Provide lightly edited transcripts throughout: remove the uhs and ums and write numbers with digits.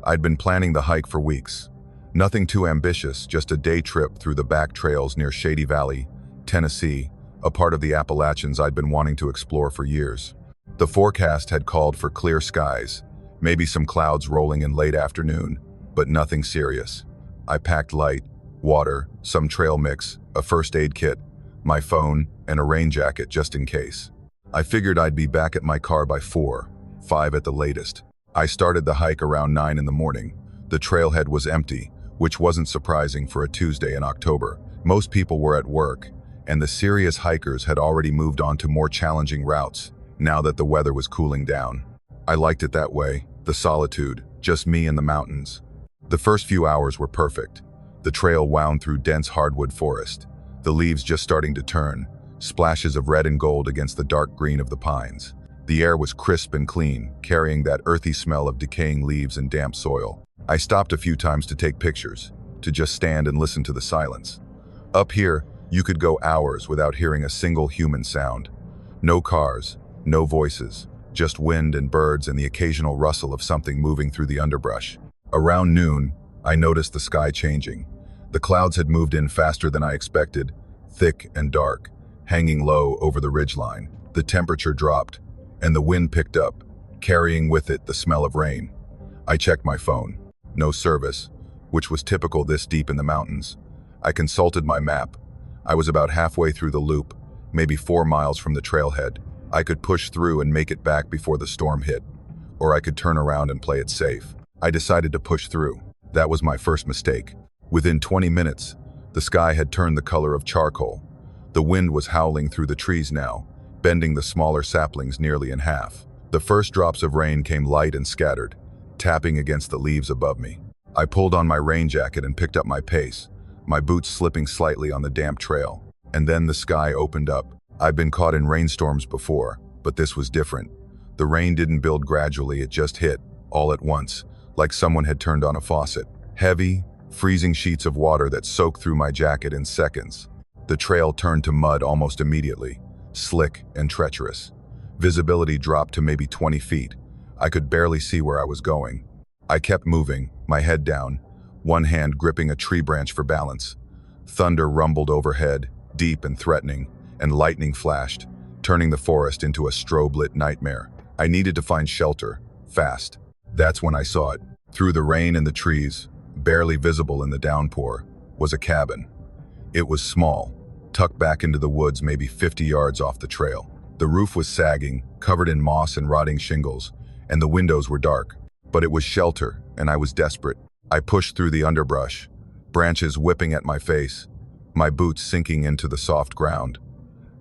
I'd been planning the hike for weeks. Nothing too ambitious, just a day trip through the back trails near Shady Valley, Tennessee, a part of the Appalachians I'd been wanting to explore for years. The forecast had called for clear skies, maybe some clouds rolling in late afternoon, but nothing serious. I packed light, water, some trail mix, a first aid kit, my phone, and a rain jacket just in case. I figured I'd be back at my car by 4, 5 at the latest. I started the hike around 9 in the morning. The trailhead was empty, which wasn't surprising for a Tuesday in October. Most people were at work, and the serious hikers had already moved on to more challenging routes, now that the weather was cooling down. I liked it that way, the solitude, just me and the mountains. The first few hours were perfect. The trail wound through dense hardwood forest, the leaves just starting to turn, splashes of red and gold against the dark green of the pines. The air was crisp and clean, carrying that earthy smell of decaying leaves and damp soil. I stopped a few times to take pictures, to just stand and listen to the silence. Up here, you could go hours without hearing a single human sound. No cars, no voices, just wind and birds and the occasional rustle of something moving through the underbrush. Around noon, I noticed the sky changing. The clouds had moved in faster than I expected, thick and dark, hanging low over the ridgeline. The temperature dropped, and the wind picked up, carrying with it the smell of rain. I checked my phone. No service, which was typical this deep in the mountains. I consulted my map. I was about halfway through the loop, maybe 4 miles from the trailhead. I could push through and make it back before the storm hit, or I could turn around and play it safe. I decided to push through. That was my first mistake. Within 20 minutes, the sky had turned the color of charcoal. The wind was howling through the trees now, bending the smaller saplings nearly in half. The first drops of rain came light and scattered, tapping against the leaves above me. I pulled on my rain jacket and picked up my pace, my boots slipping slightly on the damp trail. And then the sky opened up. I'd been caught in rainstorms before, but this was different. The rain didn't build gradually, it just hit, all at once, like someone had turned on a faucet. Heavy, freezing sheets of water that soaked through my jacket in seconds. The trail turned to mud almost immediately, slick and treacherous. Visibility dropped to maybe 20 feet. I could barely see where I was going. I kept moving, my head down, one hand gripping a tree branch for balance. Thunder rumbled overhead, deep and threatening, and lightning flashed, turning the forest into a strobe-lit nightmare. I needed to find shelter, fast. That's when I saw it. Through the rain and the trees, barely visible in the downpour, was a cabin. It was small, tucked back into the woods maybe 50 yards off the trail. The roof was sagging, covered in moss and rotting shingles, and the windows were dark. But it was shelter, and I was desperate. I pushed through the underbrush, branches whipping at my face, my boots sinking into the soft ground.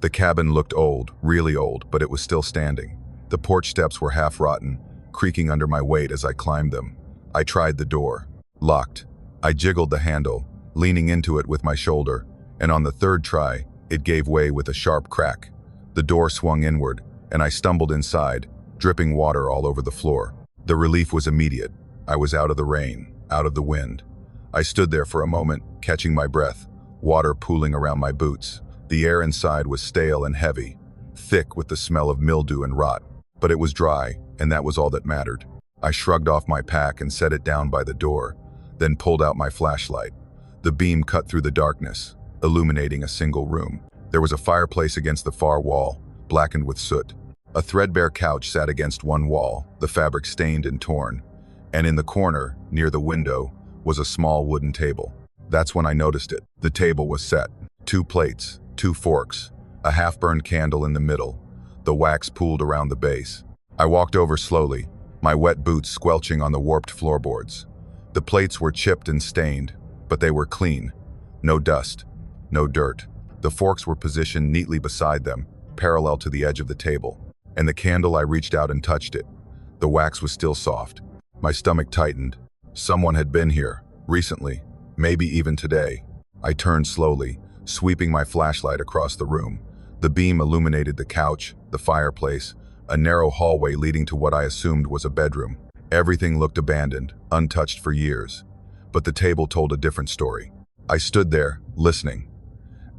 The cabin looked old, really old, but it was still standing. The porch steps were half rotten, creaking under my weight as I climbed them. I tried the door. Locked. I jiggled the handle, leaning into it with my shoulder, and on the third try, it gave way with a sharp crack. The door swung inward, and I stumbled inside, dripping water all over the floor. The relief was immediate. I was out of the rain, out of the wind. I stood there for a moment, catching my breath, water pooling around my boots. The air inside was stale and heavy, thick with the smell of mildew and rot. But it was dry, and that was all that mattered. I shrugged off my pack and set it down by the door, then pulled out my flashlight. The beam cut through the darkness, illuminating a single room. There was a fireplace against the far wall, blackened with soot. A threadbare couch sat against one wall, the fabric stained and torn. And in the corner, near the window, was a small wooden table. That's when I noticed it. The table was set. 2 plates, 2 forks, a half-burned candle in the middle, the wax pooled around the base. I walked over slowly, my wet boots squelching on the warped floorboards. The plates were chipped and stained, but they were clean. No dust, no dirt. The forks were positioned neatly beside them, parallel to the edge of the table. And the candle, I reached out and touched it. The wax was still soft. My stomach tightened. Someone had been here, recently, maybe even today. I turned slowly, sweeping my flashlight across the room. The beam illuminated the couch, the fireplace, a narrow hallway leading to what I assumed was a bedroom. Everything looked abandoned, untouched for years. But the table told a different story. I stood there, listening.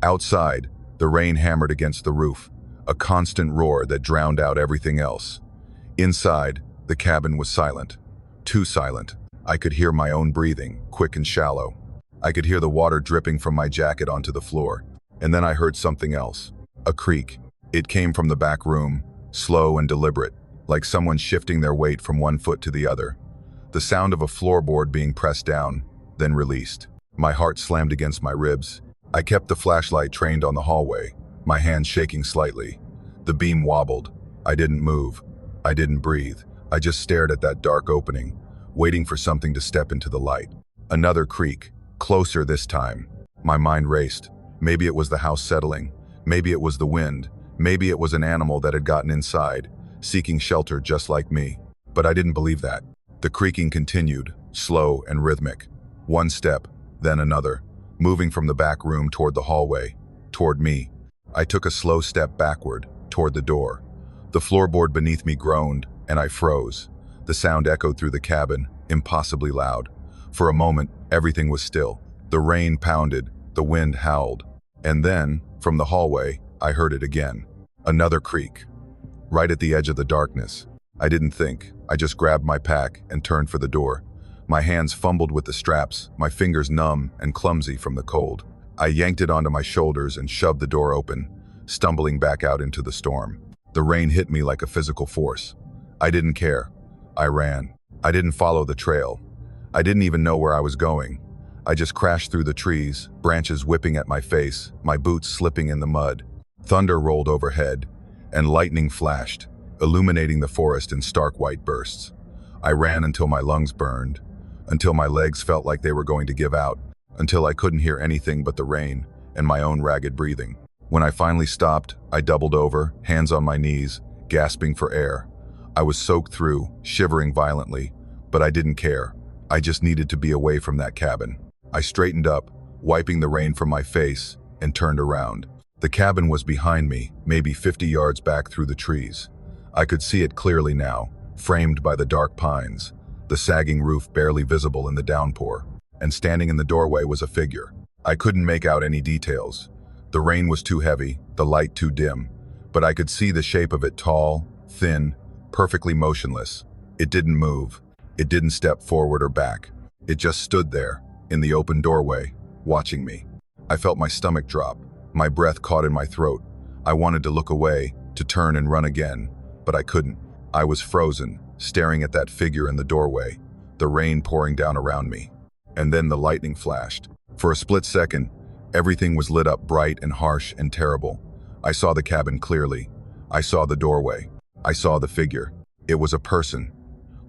Outside, the rain hammered against the roof, a constant roar that drowned out everything else. Inside, the cabin was silent. Too silent. I could hear my own breathing, quick and shallow. I could hear the water dripping from my jacket onto the floor. And then I heard something else. A creak. It came from the back room, slow and deliberate, like someone shifting their weight from one foot to the other. The sound of a floorboard being pressed down, then released. My heart slammed against my ribs. I kept the flashlight trained on the hallway, my hands shaking slightly. The beam wobbled. I didn't move. I didn't breathe. I just stared at that dark opening, waiting for something to step into the light. Another creak, closer this time. My mind raced. Maybe it was the house settling. Maybe it was the wind. Maybe it was an animal that had gotten inside, seeking shelter just like me. But I didn't believe that. The creaking continued, slow and rhythmic. One step, then another, moving from the back room toward the hallway, toward me. I took a slow step backward, toward the door. The floorboard beneath me groaned, and I froze. The sound echoed through the cabin, impossibly loud. For a moment, everything was still. The rain pounded, the wind howled. And then, from the hallway, I heard it again. Another creak. Right at the edge of the darkness. I didn't think. I just grabbed my pack and turned for the door. My hands fumbled with the straps, my fingers numb and clumsy from the cold. I yanked it onto my shoulders and shoved the door open, stumbling back out into the storm. The rain hit me like a physical force. I didn't care. I ran. I didn't follow the trail. I didn't even know where I was going. I just crashed through the trees, branches whipping at my face, my boots slipping in the mud. Thunder rolled overhead, and lightning flashed, illuminating the forest in stark white bursts. I ran until my lungs burned, until my legs felt like they were going to give out, until I couldn't hear anything but the rain and my own ragged breathing. When I finally stopped, I doubled over, hands on my knees, gasping for air. I was soaked through, shivering violently, but I didn't care. I just needed to be away from that cabin. I straightened up, wiping the rain from my face, and turned around. The cabin was behind me, maybe 50 yards back through the trees. I could see it clearly now, framed by the dark pines, the sagging roof barely visible in the downpour. And standing in the doorway was a figure. I couldn't make out any details. The rain was too heavy, the light too dim, but I could see the shape of it, tall, thin, perfectly motionless. It didn't move. It didn't step forward or back. It just stood there, in the open doorway, watching me. I felt my stomach drop. My breath caught in my throat. I wanted to look away, to turn and run again, but I couldn't. I was frozen, staring at that figure in the doorway, the rain pouring down around me. And then the lightning flashed. For a split second, everything was lit up bright and harsh and terrible. I saw the cabin clearly. I saw the doorway. I saw the figure. It was a person,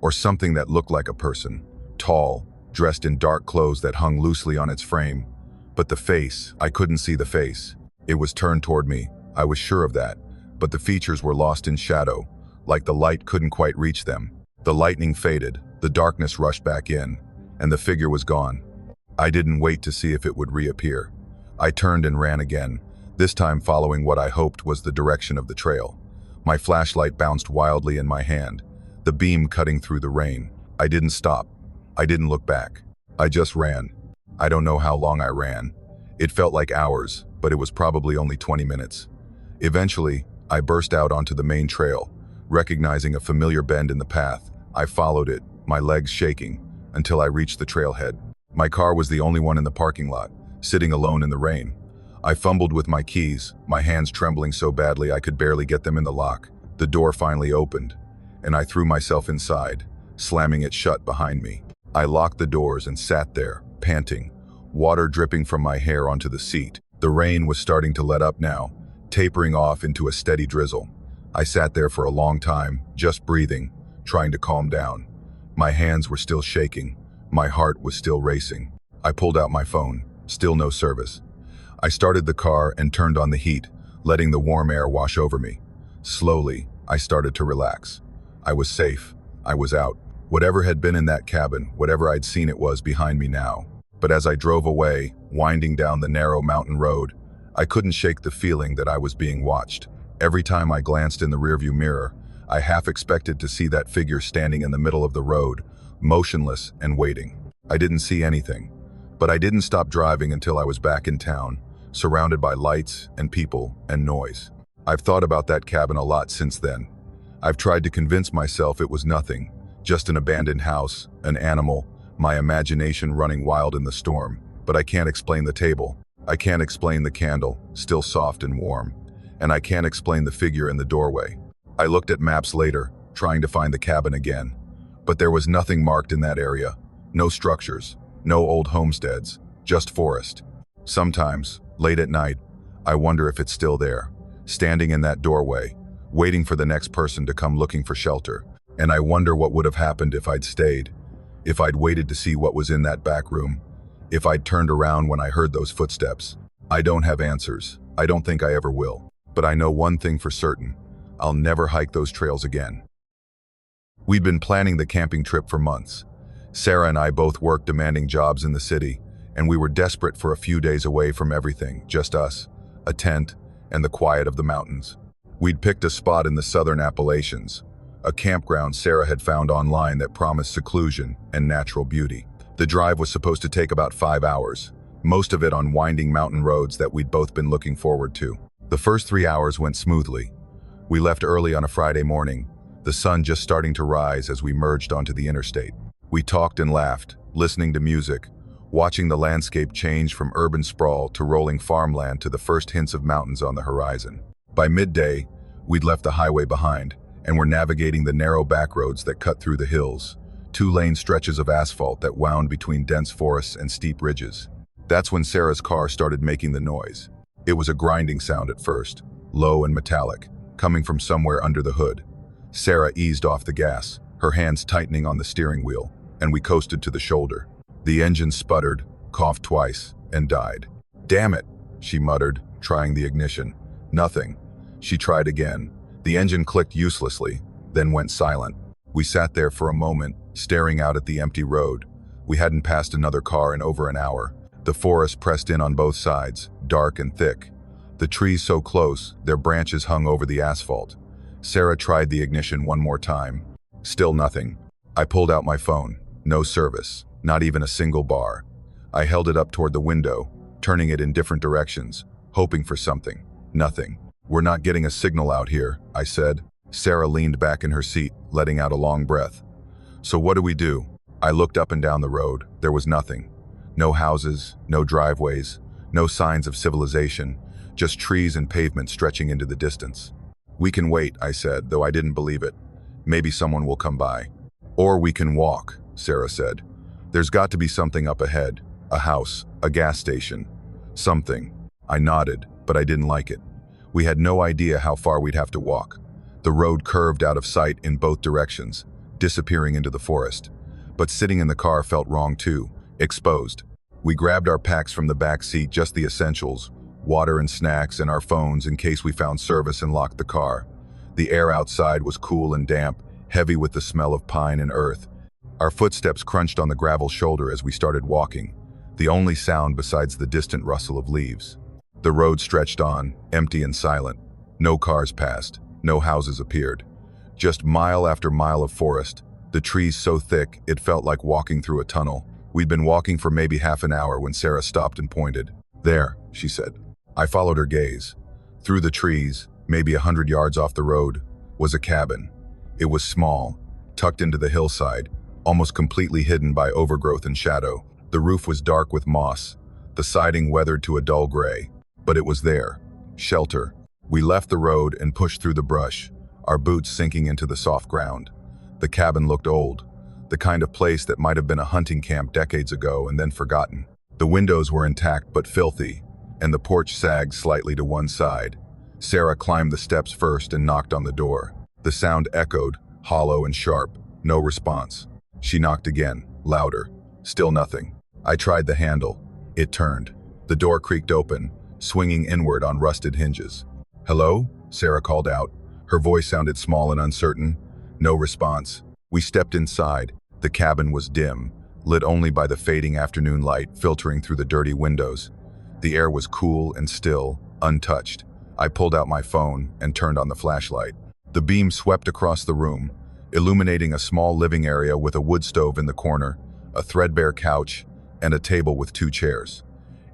or something that looked like a person, tall, dressed in dark clothes that hung loosely on its frame. But the face, I couldn't see the face. It was turned toward me, I was sure of that, but the features were lost in shadow, like the light couldn't quite reach them. The lightning faded, the darkness rushed back in, and the figure was gone. I didn't wait to see if it would reappear. I turned and ran again, this time following what I hoped was the direction of the trail. My flashlight bounced wildly in my hand, the beam cutting through the rain. I didn't stop. I didn't look back. I just ran. I don't know how long I ran. It felt like hours, but it was probably only 20 minutes. Eventually, I burst out onto the main trail, recognizing a familiar bend in the path. I followed it, my legs shaking, until I reached the trailhead. My car was the only one in the parking lot, sitting alone in the rain. I fumbled with my keys, my hands trembling so badly I could barely get them in the lock. The door finally opened, and I threw myself inside, slamming it shut behind me. I locked the doors and sat there, panting, water dripping from my hair onto the seat. The rain was starting to let up now, tapering off into a steady drizzle. I sat there for a long time, just breathing, trying to calm down. My hands were still shaking. My heart was still racing. I pulled out my phone. Still no service. I started the car and turned on the heat, letting the warm air wash over me. Slowly, I started to relax. I was safe. I was out. Whatever had been in that cabin, whatever I'd seen, it was behind me now. But as I drove away, winding down the narrow mountain road, I couldn't shake the feeling that I was being watched. Every time I glanced in the rearview mirror, I half expected to see that figure standing in the middle of the road, motionless and waiting. I didn't see anything, but I didn't stop driving until I was back in town, surrounded by lights and people and noise. I've thought about that cabin a lot since then. I've tried to convince myself it was nothing, just an abandoned house, an animal, my imagination running wild in the storm. But I can't explain the table. I can't explain the candle, still soft and warm. And I can't explain the figure in the doorway. I looked at maps later, trying to find the cabin again. But there was nothing marked in that area. No structures, no old homesteads, just forest. Sometimes, late at night, I wonder if it's still there, standing in that doorway, waiting for the next person to come looking for shelter. And I wonder what would have happened if I'd stayed, if I'd waited to see what was in that back room, if I'd turned around when I heard those footsteps. I don't have answers. I don't think I ever will. But I know one thing for certain. I'll never hike those trails again. We'd been planning the camping trip for months. Sarah and I both worked demanding jobs in the city, and we were desperate for a few days away from everything, just us, a tent, and the quiet of the mountains. We'd picked a spot in the southern Appalachians, a campground Sarah had found online that promised seclusion and natural beauty. The drive was supposed to take about 5 hours, most of it on winding mountain roads that we'd both been looking forward to. The first 3 hours went smoothly. We left early on a Friday morning, the sun just starting to rise as we merged onto the interstate. We talked and laughed, listening to music, watching the landscape change from urban sprawl to rolling farmland to the first hints of mountains on the horizon. By midday, we'd left the highway behind and were navigating the narrow back roads that cut through the hills, 2-lane stretches of asphalt that wound between dense forests and steep ridges. That's when Sarah's car started making the noise. It was a grinding sound at first, low and metallic, coming from somewhere under the hood. Sarah eased off the gas, her hands tightening on the steering wheel, and we coasted to the shoulder. The engine sputtered, coughed twice, and died. "Damn it," she muttered, trying the ignition. Nothing. She tried again. The engine clicked uselessly, then went silent. We sat there for a moment, staring out at the empty road. We hadn't passed another car in over an hour. The forest pressed in on both sides, dark and thick. The trees so close, their branches hung over the asphalt. Sarah tried the ignition one more time. Still nothing. I pulled out my phone. No service. Not even a single bar. I held it up toward the window, turning it in different directions, hoping for something. Nothing. "We're not getting a signal out here," I said. Sarah leaned back in her seat, letting out a long breath. "So what do we do?" I looked up and down the road. There was nothing. No houses, no driveways, no signs of civilization, just trees and pavement stretching into the distance. "We can wait," I said, though I didn't believe it. "Maybe someone will come by." "Or we can walk," Sarah said. "There's got to be something up ahead. A house, a gas station. Something." I nodded, but I didn't like it. We had no idea how far we'd have to walk. The road curved out of sight in both directions, disappearing into the forest. But sitting in the car felt wrong too, exposed. We grabbed our packs from the back seat, just the essentials, water and snacks and our phones in case we found service, and locked the car. The air outside was cool and damp, heavy with the smell of pine and earth. Our footsteps crunched on the gravel shoulder as we started walking, the only sound besides the distant rustle of leaves. The road stretched on, empty and silent. No cars passed, no houses appeared. Just mile after mile of forest, the trees so thick it felt like walking through a tunnel. We'd been walking for maybe half an hour when Sarah stopped and pointed. "There," she said. I followed her gaze. Through the trees, maybe 100 yards off the road, was a cabin. It was small, tucked into the hillside, almost completely hidden by overgrowth and shadow. The roof was dark with moss, the siding weathered to a dull gray. But it was there. Shelter. We left the road and pushed through the brush, our boots sinking into the soft ground. The cabin looked old, the kind of place that might have been a hunting camp decades ago and then forgotten. The windows were intact but filthy, and the porch sagged slightly to one side. Sarah climbed the steps first and knocked on the door. The sound echoed, hollow and sharp. No response. She knocked again, louder. Still nothing. I tried the handle. It turned. The door creaked open, swinging inward on rusted hinges. "Hello?" Sarah called out. Her voice sounded small and uncertain. No response. We stepped inside. The cabin was dim, lit only by the fading afternoon light filtering through the dirty windows. The air was cool and still, untouched. I pulled out my phone and turned on the flashlight. The beam swept across the room, illuminating a small living area with a wood stove in the corner, a threadbare couch, and a table with 2 chairs.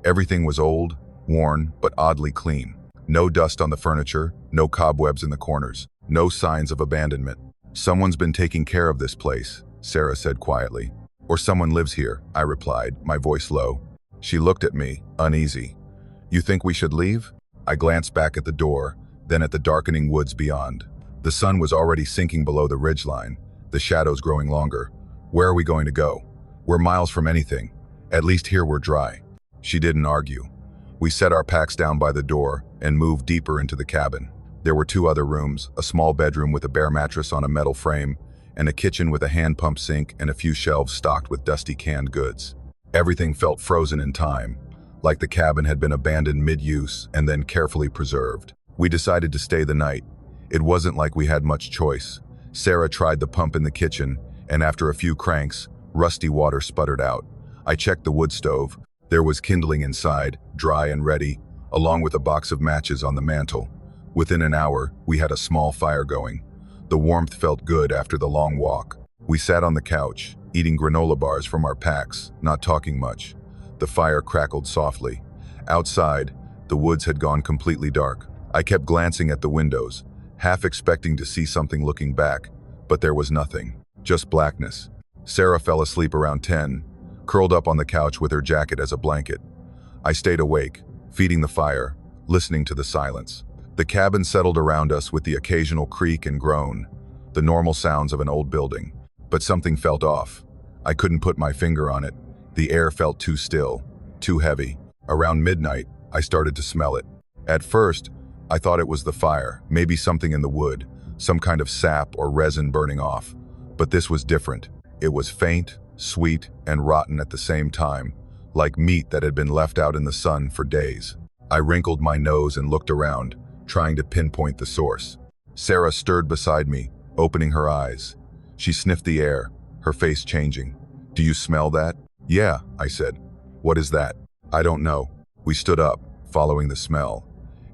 Everything was old, worn, but oddly clean. No dust on the furniture, no cobwebs in the corners, no signs of abandonment. "Someone's been taking care of this place," Sarah said quietly. Or someone lives here, I replied, my voice low. She looked at me, uneasy. You think we should leave? I glanced back at the door, then at the darkening woods beyond. The sun was already sinking below the ridgeline, the shadows growing longer. Where are we going to go? We're miles from anything. At least here we're dry. She didn't argue. We set our packs down by the door and moved deeper into the cabin. There were 2 other rooms, a small bedroom with a bare mattress on a metal frame, and a kitchen with a hand pump sink and a few shelves stocked with dusty canned goods. Everything felt frozen in time, like the cabin had been abandoned mid-use and then carefully preserved. We decided to stay the night. It wasn't like we had much choice. Sarah tried the pump in the kitchen, and after a few cranks, rusty water sputtered out. I checked the wood stove. There was kindling inside, dry and ready, along with a box of matches on the mantel. Within an hour, we had a small fire going. The warmth felt good after the long walk. We sat on the couch, eating granola bars from our packs, not talking much. The fire crackled softly. Outside, the woods had gone completely dark. I kept glancing at the windows, half expecting to see something looking back, but there was nothing, just blackness. Sarah fell asleep around 10, curled up on the couch with her jacket as a blanket. I stayed awake, feeding the fire, listening to the silence. The cabin settled around us with the occasional creak and groan, the normal sounds of an old building. But something felt off. I couldn't put my finger on it. The air felt too still, too heavy. Around midnight, I started to smell it. At first, I thought it was the fire, maybe something in the wood, some kind of sap or resin burning off. But this was different. It was faint, sweet, and rotten at the same time, like meat that had been left out in the sun for days. I wrinkled my nose and looked around, trying to pinpoint the source. Sarah stirred beside me, opening her eyes. She sniffed the air, her face changing. Do you smell that? Yeah, I said. What is that? I don't know. We stood up, following the smell.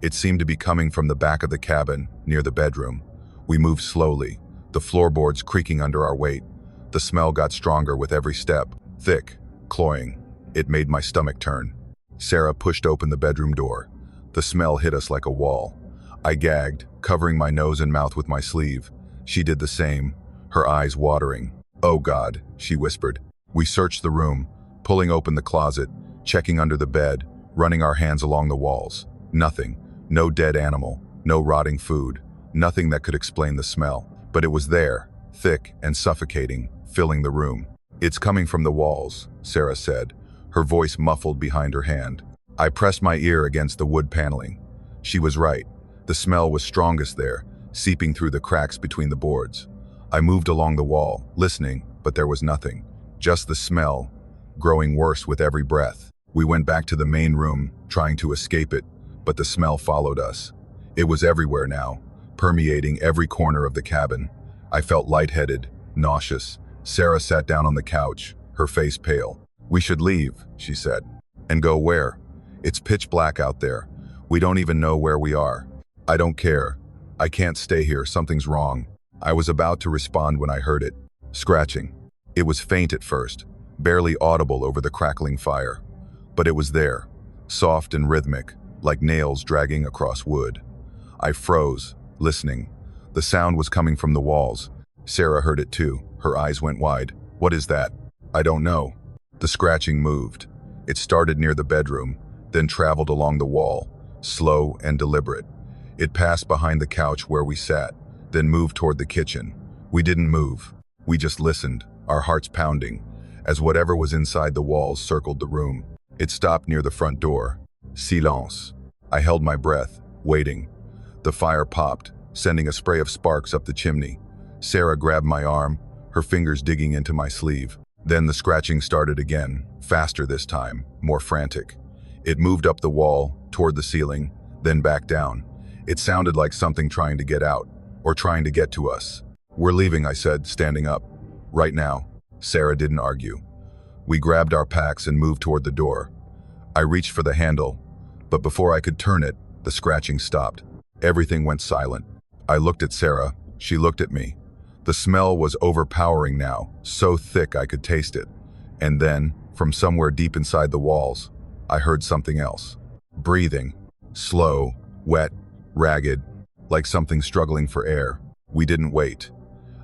It seemed to be coming from the back of the cabin, near the bedroom. We moved slowly, the floorboards creaking under our weight. The smell got stronger with every step, thick, cloying. It made my stomach turn. Sarah pushed open the bedroom door. The smell hit us like a wall. I gagged, covering my nose and mouth with my sleeve. She did the same, her eyes watering. Oh God, she whispered. We searched the room, pulling open the closet, checking under the bed, running our hands along the walls. Nothing. No dead animal, no rotting food, nothing that could explain the smell. But it was there, thick and suffocating, filling the room. It's coming from the walls, Sarah said, her voice muffled behind her hand. I pressed my ear against the wood paneling. She was right. The smell was strongest there, seeping through the cracks between the boards. I moved along the wall, listening, but there was nothing. Just the smell, growing worse with every breath. We went back to the main room, trying to escape it, but the smell followed us. It was everywhere now, permeating every corner of the cabin. I felt lightheaded, nauseous. Sarah sat down on the couch, her face pale. We should leave, she said. And go where? It's pitch black out there. We don't even know where we are. I don't care. I can't stay here, something's wrong. I was about to respond when I heard it. Scratching. It was faint at first, barely audible over the crackling fire. But it was there, soft and rhythmic, like nails dragging across wood. I froze, listening. The sound was coming from the walls. Sarah heard it too. Her eyes went wide. What is that? I don't know. The scratching moved. It started near the bedroom, then traveled along the wall, slow and deliberate. It passed behind the couch where we sat, then moved toward the kitchen. We didn't move. We just listened, our hearts pounding, as whatever was inside the walls circled the room. It stopped near the front door. Silence. I held my breath, waiting. The fire popped, sending a spray of sparks up the chimney. Sarah grabbed my arm, her fingers digging into my sleeve. Then the scratching started again, faster this time, more frantic. It moved up the wall, toward the ceiling, then back down. It sounded like something trying to get out, or trying to get to us. We're leaving, I said, standing up. Right now. Sarah didn't argue. We grabbed our packs and moved toward the door. I reached for the handle, but before I could turn it, the scratching stopped. Everything went silent. I looked at Sarah. She looked at me. The smell was overpowering now, so thick I could taste it. And then, from somewhere deep inside the walls, I heard something else. Breathing. Slow, wet, ragged, like something struggling for air. We didn't wait.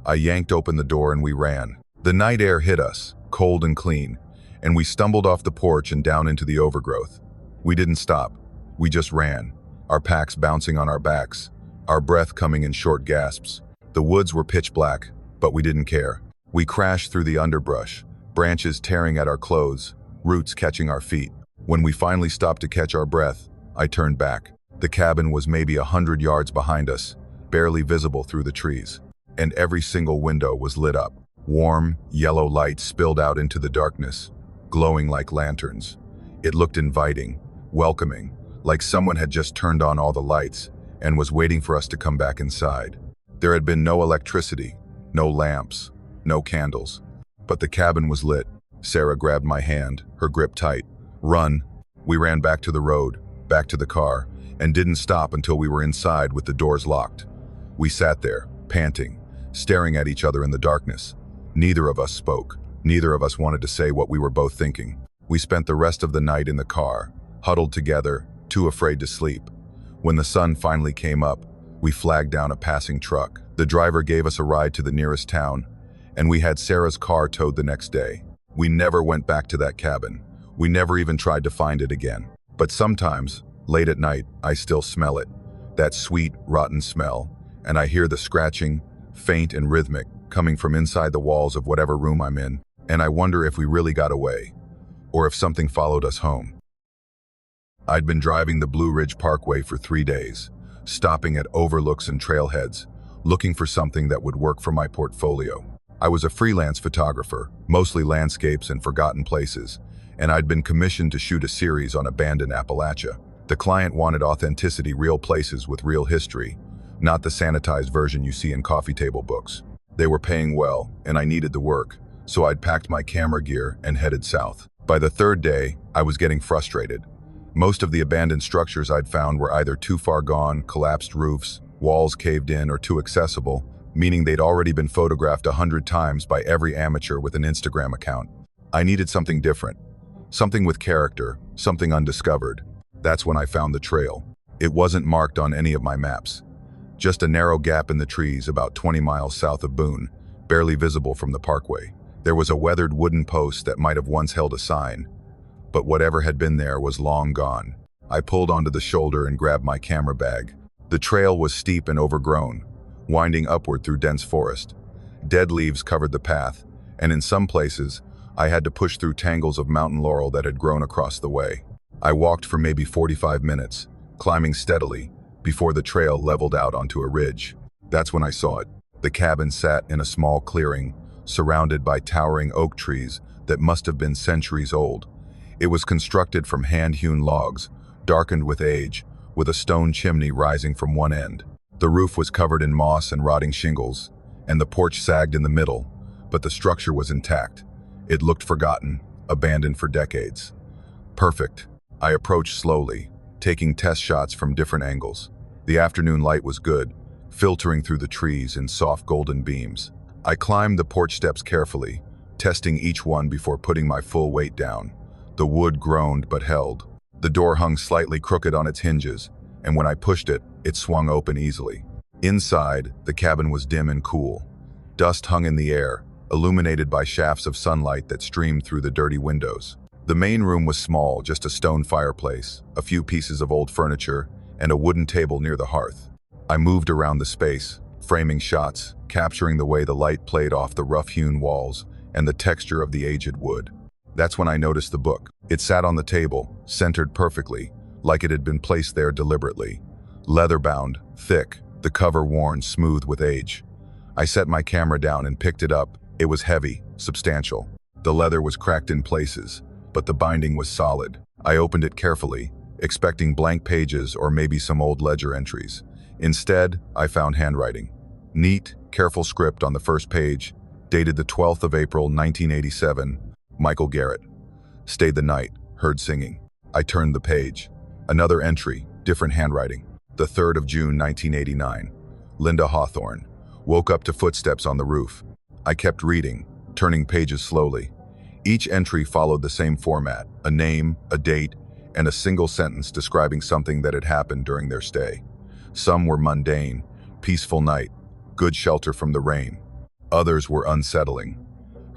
I yanked open the door and we ran. The night air hit us, cold and clean, and we stumbled off the porch and down into the overgrowth. We didn't stop. We just ran, our packs bouncing on our backs, our breath coming in short gasps. The woods were pitch black, but we didn't care. We crashed through the underbrush, branches tearing at our clothes, roots catching our feet. When we finally stopped to catch our breath, I turned back. The cabin was maybe 100 yards behind us, barely visible through the trees. And every single window was lit up. Warm, yellow light spilled out into the darkness, glowing like lanterns. It looked inviting, welcoming, like someone had just turned on all the lights and was waiting for us to come back inside. There had been no electricity, no lamps, no candles. But the cabin was lit. Sarah grabbed my hand, her grip tight. "Run." We ran back to the road, back to the car, and didn't stop until we were inside with the doors locked. We sat there, panting, staring at each other in the darkness. Neither of us spoke. Neither of us wanted to say what we were both thinking. We spent the rest of the night in the car, huddled together, too afraid to sleep. When the sun finally came up, we flagged down a passing truck. The driver gave us a ride to the nearest town, and we had Sarah's car towed the next day. We never went back to that cabin. We never even tried to find it again. But sometimes, late at night, I still smell it. That sweet, rotten smell. And I hear the scratching, faint and rhythmic, coming from inside the walls of whatever room I'm in. And I wonder if we really got away, or if something followed us home. I'd been driving the Blue Ridge Parkway for 3 days, stopping at overlooks and trailheads, looking for something that would work for my portfolio. I was a freelance photographer, mostly landscapes and forgotten places, and I'd been commissioned to shoot a series on abandoned Appalachia. The client wanted authenticity, real places with real history, not the sanitized version you see in coffee table books. They were paying well, and I needed the work, so I'd packed my camera gear and headed south. By the third day, I was getting frustrated. Most of the abandoned structures I'd found were either too far gone, collapsed roofs, walls caved in, or too accessible, meaning they'd already been photographed 100 times by every amateur with an Instagram account. I needed something different, something with character, something undiscovered. That's when I found the trail. It wasn't marked on any of my maps. Just a narrow gap in the trees about 20 miles south of Boone, barely visible from the parkway. There was a weathered wooden post that might have once held a sign, but whatever had been there was long gone. I pulled onto the shoulder and grabbed my camera bag. The trail was steep and overgrown, winding upward through dense forest. Dead leaves covered the path, and in some places, I had to push through tangles of mountain laurel that had grown across the way. I walked for maybe 45 minutes, climbing steadily, before the trail leveled out onto a ridge. That's when I saw it. The cabin sat in a small clearing, surrounded by towering oak trees that must have been centuries old. It was constructed from hand-hewn logs, darkened with age, with a stone chimney rising from one end. The roof was covered in moss and rotting shingles, and the porch sagged in the middle, but the structure was intact. It looked forgotten, abandoned for decades. Perfect. I approached slowly, taking test shots from different angles. The afternoon light was good, filtering through the trees in soft golden beams. I climbed the porch steps carefully, testing each one before putting my full weight down. The wood groaned but held. The door hung slightly crooked on its hinges, and when I pushed it, it swung open easily. Inside, the cabin was dim and cool. Dust hung in the air, illuminated by shafts of sunlight that streamed through the dirty windows. The main room was small, just a stone fireplace, a few pieces of old furniture, and a wooden table near the hearth. I moved around the space, framing shots, capturing the way the light played off the rough-hewn walls and the texture of the aged wood. That's when I noticed the book. It sat on the table, centered perfectly, like it had been placed there deliberately. Leather-bound, thick, the cover worn smooth with age. I set my camera down and picked it up. It was heavy, substantial. The leather was cracked in places, but the binding was solid. I opened it carefully, expecting blank pages or maybe some old ledger entries. Instead, I found handwriting. Neat, careful script on the first page, dated the 12th of April, 1987, Michael Garrett. Stayed the night, heard singing. I turned the page. Another entry, different handwriting. The 3rd of June, 1989. Linda Hawthorne. Woke up to footsteps on the roof. I kept reading, turning pages slowly. Each entry followed the same format, a name, a date, and a single sentence describing something that had happened during their stay. Some were mundane, peaceful night, good shelter from the rain. Others were unsettling.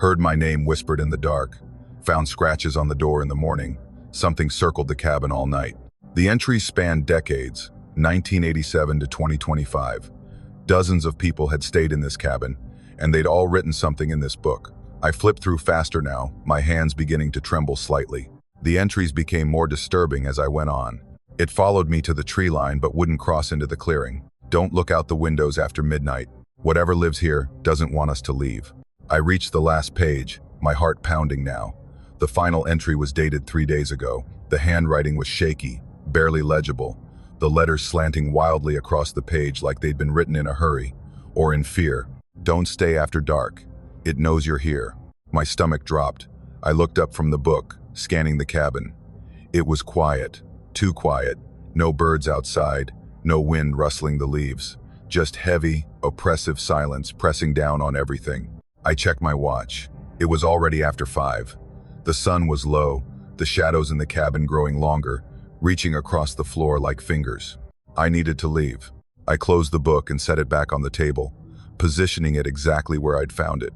Heard my name whispered in the dark. Found scratches on the door in the morning. Something circled the cabin all night. The entries spanned decades, 1987 to 2025. Dozens of people had stayed in this cabin, and they'd all written something in this book. I flipped through faster now, my hands beginning to tremble slightly. The entries became more disturbing as I went on. It followed me to the tree line but wouldn't cross into the clearing. Don't look out the windows after midnight. Whatever lives here doesn't want us to leave. I reached the last page, my heart pounding now. The final entry was dated 3 days ago. The handwriting was shaky, barely legible. The letters slanting wildly across the page like they'd been written in a hurry, or in fear. Don't stay after dark. It knows you're here. My stomach dropped. I looked up from the book, scanning the cabin. It was quiet, too quiet. No birds outside, no wind rustling the leaves. Just heavy, oppressive silence pressing down on everything. I checked my watch. It was already after 5. The sun was low, the shadows in the cabin growing longer, reaching across the floor like fingers. I needed to leave. I closed the book and set it back on the table, positioning it exactly where I'd found it.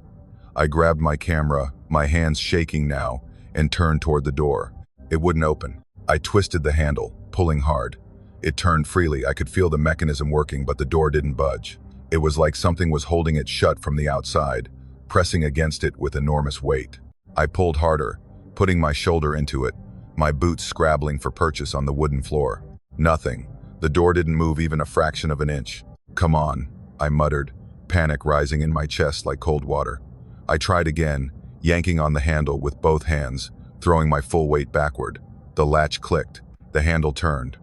I grabbed my camera, my hands shaking now, and turned toward the door. It wouldn't open. I twisted the handle, pulling hard. It turned freely. I could feel the mechanism working, but the door didn't budge. It was like something was holding it shut from the outside, pressing against it with enormous weight. I pulled harder, putting my shoulder into it, my boots scrabbling for purchase on the wooden floor. Nothing. The door didn't move even a fraction of an inch. Come on, I muttered, panic rising in my chest like cold water. I tried again, yanking on the handle with both hands, throwing my full weight backward. The latch clicked. The handle turned.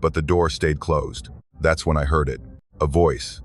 But the door stayed closed. That's when I heard it. A voice,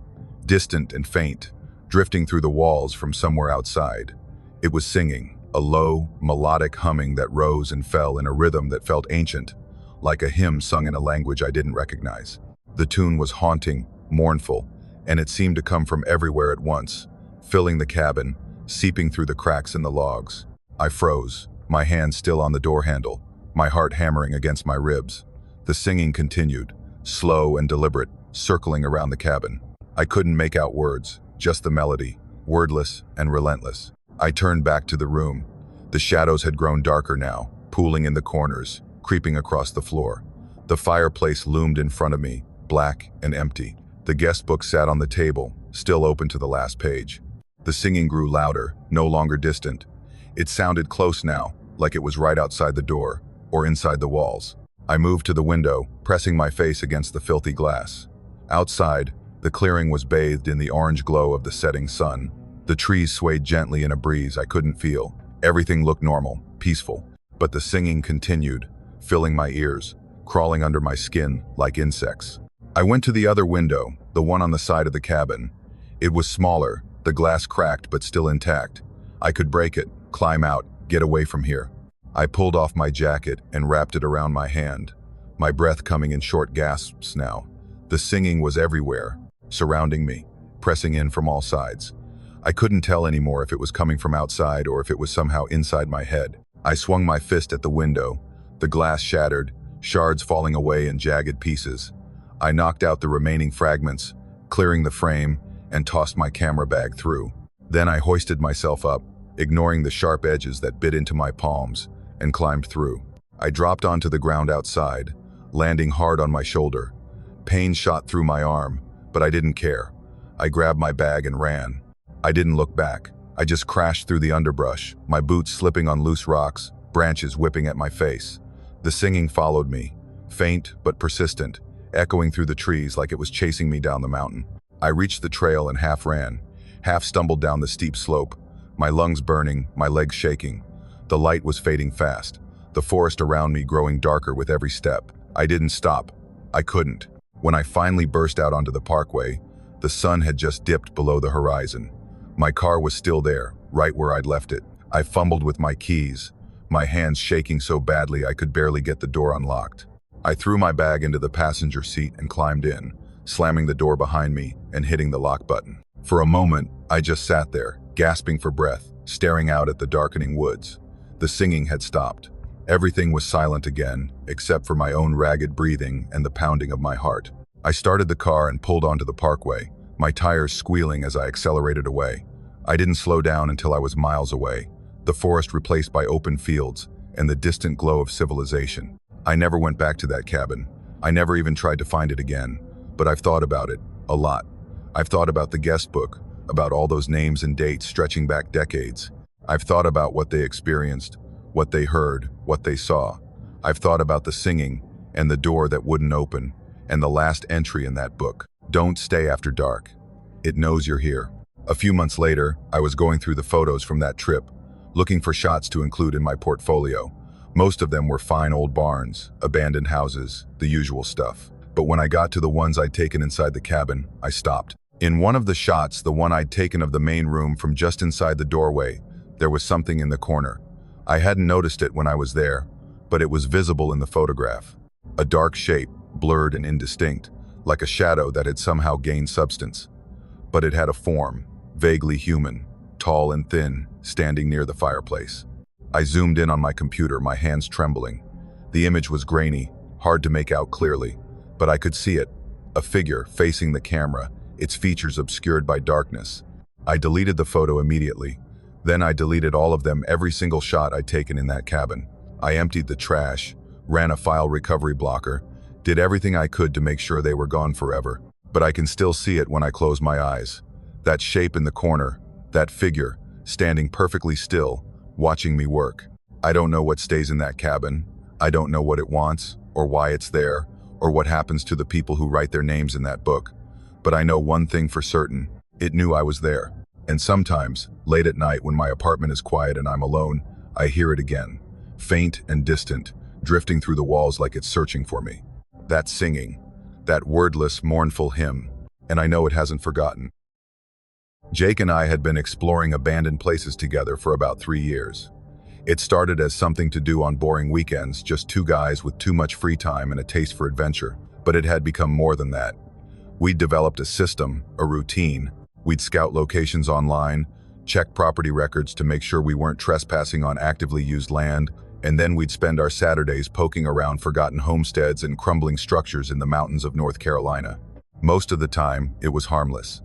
distant and faint, drifting through the walls from somewhere outside. It was singing, a low, melodic humming that rose and fell in a rhythm that felt ancient, like a hymn sung in a language I didn't recognize. The tune was haunting, mournful, and it seemed to come from everywhere at once, filling the cabin, seeping through the cracks in the logs. I froze, my hand still on the door handle, my heart hammering against my ribs. The singing continued, slow and deliberate, circling around the cabin. I couldn't make out words, just the melody, wordless and relentless. I turned back to the room. The shadows had grown darker now, pooling in the corners, creeping across the floor. The fireplace loomed in front of me, black and empty. The guest book sat on the table, still open to the last page. The singing grew louder, no longer distant. It sounded close now, like it was right outside the door, or inside the walls. I moved to the window, pressing my face against the filthy glass. Outside, the clearing was bathed in the orange glow of the setting sun. The trees swayed gently in a breeze I couldn't feel. Everything looked normal, peaceful. But the singing continued, filling my ears, crawling under my skin like insects. I went to the other window, the one on the side of the cabin. It was smaller, the glass cracked but still intact. I could break it, climb out, get away from here. I pulled off my jacket and wrapped it around my hand, my breath coming in short gasps now. The singing was everywhere, surrounding me, pressing in from all sides. I couldn't tell anymore if it was coming from outside or if it was somehow inside my head. I swung my fist at the window. The glass shattered, shards falling away in jagged pieces. I knocked out the remaining fragments, clearing the frame, and tossed my camera bag through. Then I hoisted myself up, ignoring the sharp edges that bit into my palms, and climbed through. I dropped onto the ground outside, landing hard on my shoulder. Pain shot through my arm, but I didn't care. I grabbed my bag and ran. I didn't look back. I just crashed through the underbrush, my boots slipping on loose rocks, branches whipping at my face. The singing followed me, faint but persistent, echoing through the trees like it was chasing me down the mountain. I reached the trail and half ran, half stumbled down the steep slope, my lungs burning, my legs shaking. The light was fading fast, the forest around me growing darker with every step. I didn't stop. I couldn't. When I finally burst out onto the parkway, the sun had just dipped below the horizon. My car was still there, right where I'd left it. I fumbled with my keys, my hands shaking so badly I could barely get the door unlocked. I threw my bag into the passenger seat and climbed in, slamming the door behind me and hitting the lock button. For a moment, I just sat there, gasping for breath, staring out at the darkening woods. The singing had stopped. Everything was silent again, except for my own ragged breathing and the pounding of my heart. I started the car and pulled onto the parkway, my tires squealing as I accelerated away. I didn't slow down until I was miles away, the forest replaced by open fields and the distant glow of civilization. I never went back to that cabin. I never even tried to find it again, but I've thought about it, a lot. I've thought about the guest book, about all those names and dates stretching back decades. I've thought about what they experienced, what they heard, what they saw. I've thought about the singing and the door that wouldn't open, and the last entry in that book. Don't stay after dark. It knows you're here. A few months later, I was going through the photos from that trip, looking for shots to include in my portfolio. Most of them were fine old barns, abandoned houses, the usual stuff. But when I got to the ones I'd taken inside the cabin, I stopped. In one of the shots, the one I'd taken of the main room from just inside the doorway, there was something in the corner. I hadn't noticed it when I was there, but it was visible in the photograph. A dark shape, blurred and indistinct, like a shadow that had somehow gained substance. But it had a form, vaguely human, tall and thin, standing near the fireplace. I zoomed in on my computer, my hands trembling. The image was grainy, hard to make out clearly, but I could see it, a figure facing the camera, its features obscured by darkness. I deleted the photo immediately. Then I deleted all of them, every single shot I'd taken in that cabin. I emptied the trash, ran a file recovery blocker, did everything I could to make sure they were gone forever. But I can still see it when I close my eyes. That shape in the corner, that figure, standing perfectly still, watching me work. I don't know what stays in that cabin. I don't know what it wants, or why it's there, or what happens to the people who write their names in that book. But I know one thing for certain, it knew I was there. And sometimes, late at night when my apartment is quiet and I'm alone, I hear it again, faint and distant, drifting through the walls like it's searching for me. That singing, that wordless, mournful hymn, and I know it hasn't forgotten. Jake and I had been exploring abandoned places together for about 3 years. It started as something to do on boring weekends, just two guys with too much free time and a taste for adventure, but it had become more than that. We'd developed a system, a routine. We'd scout locations online, check property records to make sure we weren't trespassing on actively used land, and then we'd spend our Saturdays poking around forgotten homesteads and crumbling structures in the mountains of North Carolina. Most of the time, it was harmless.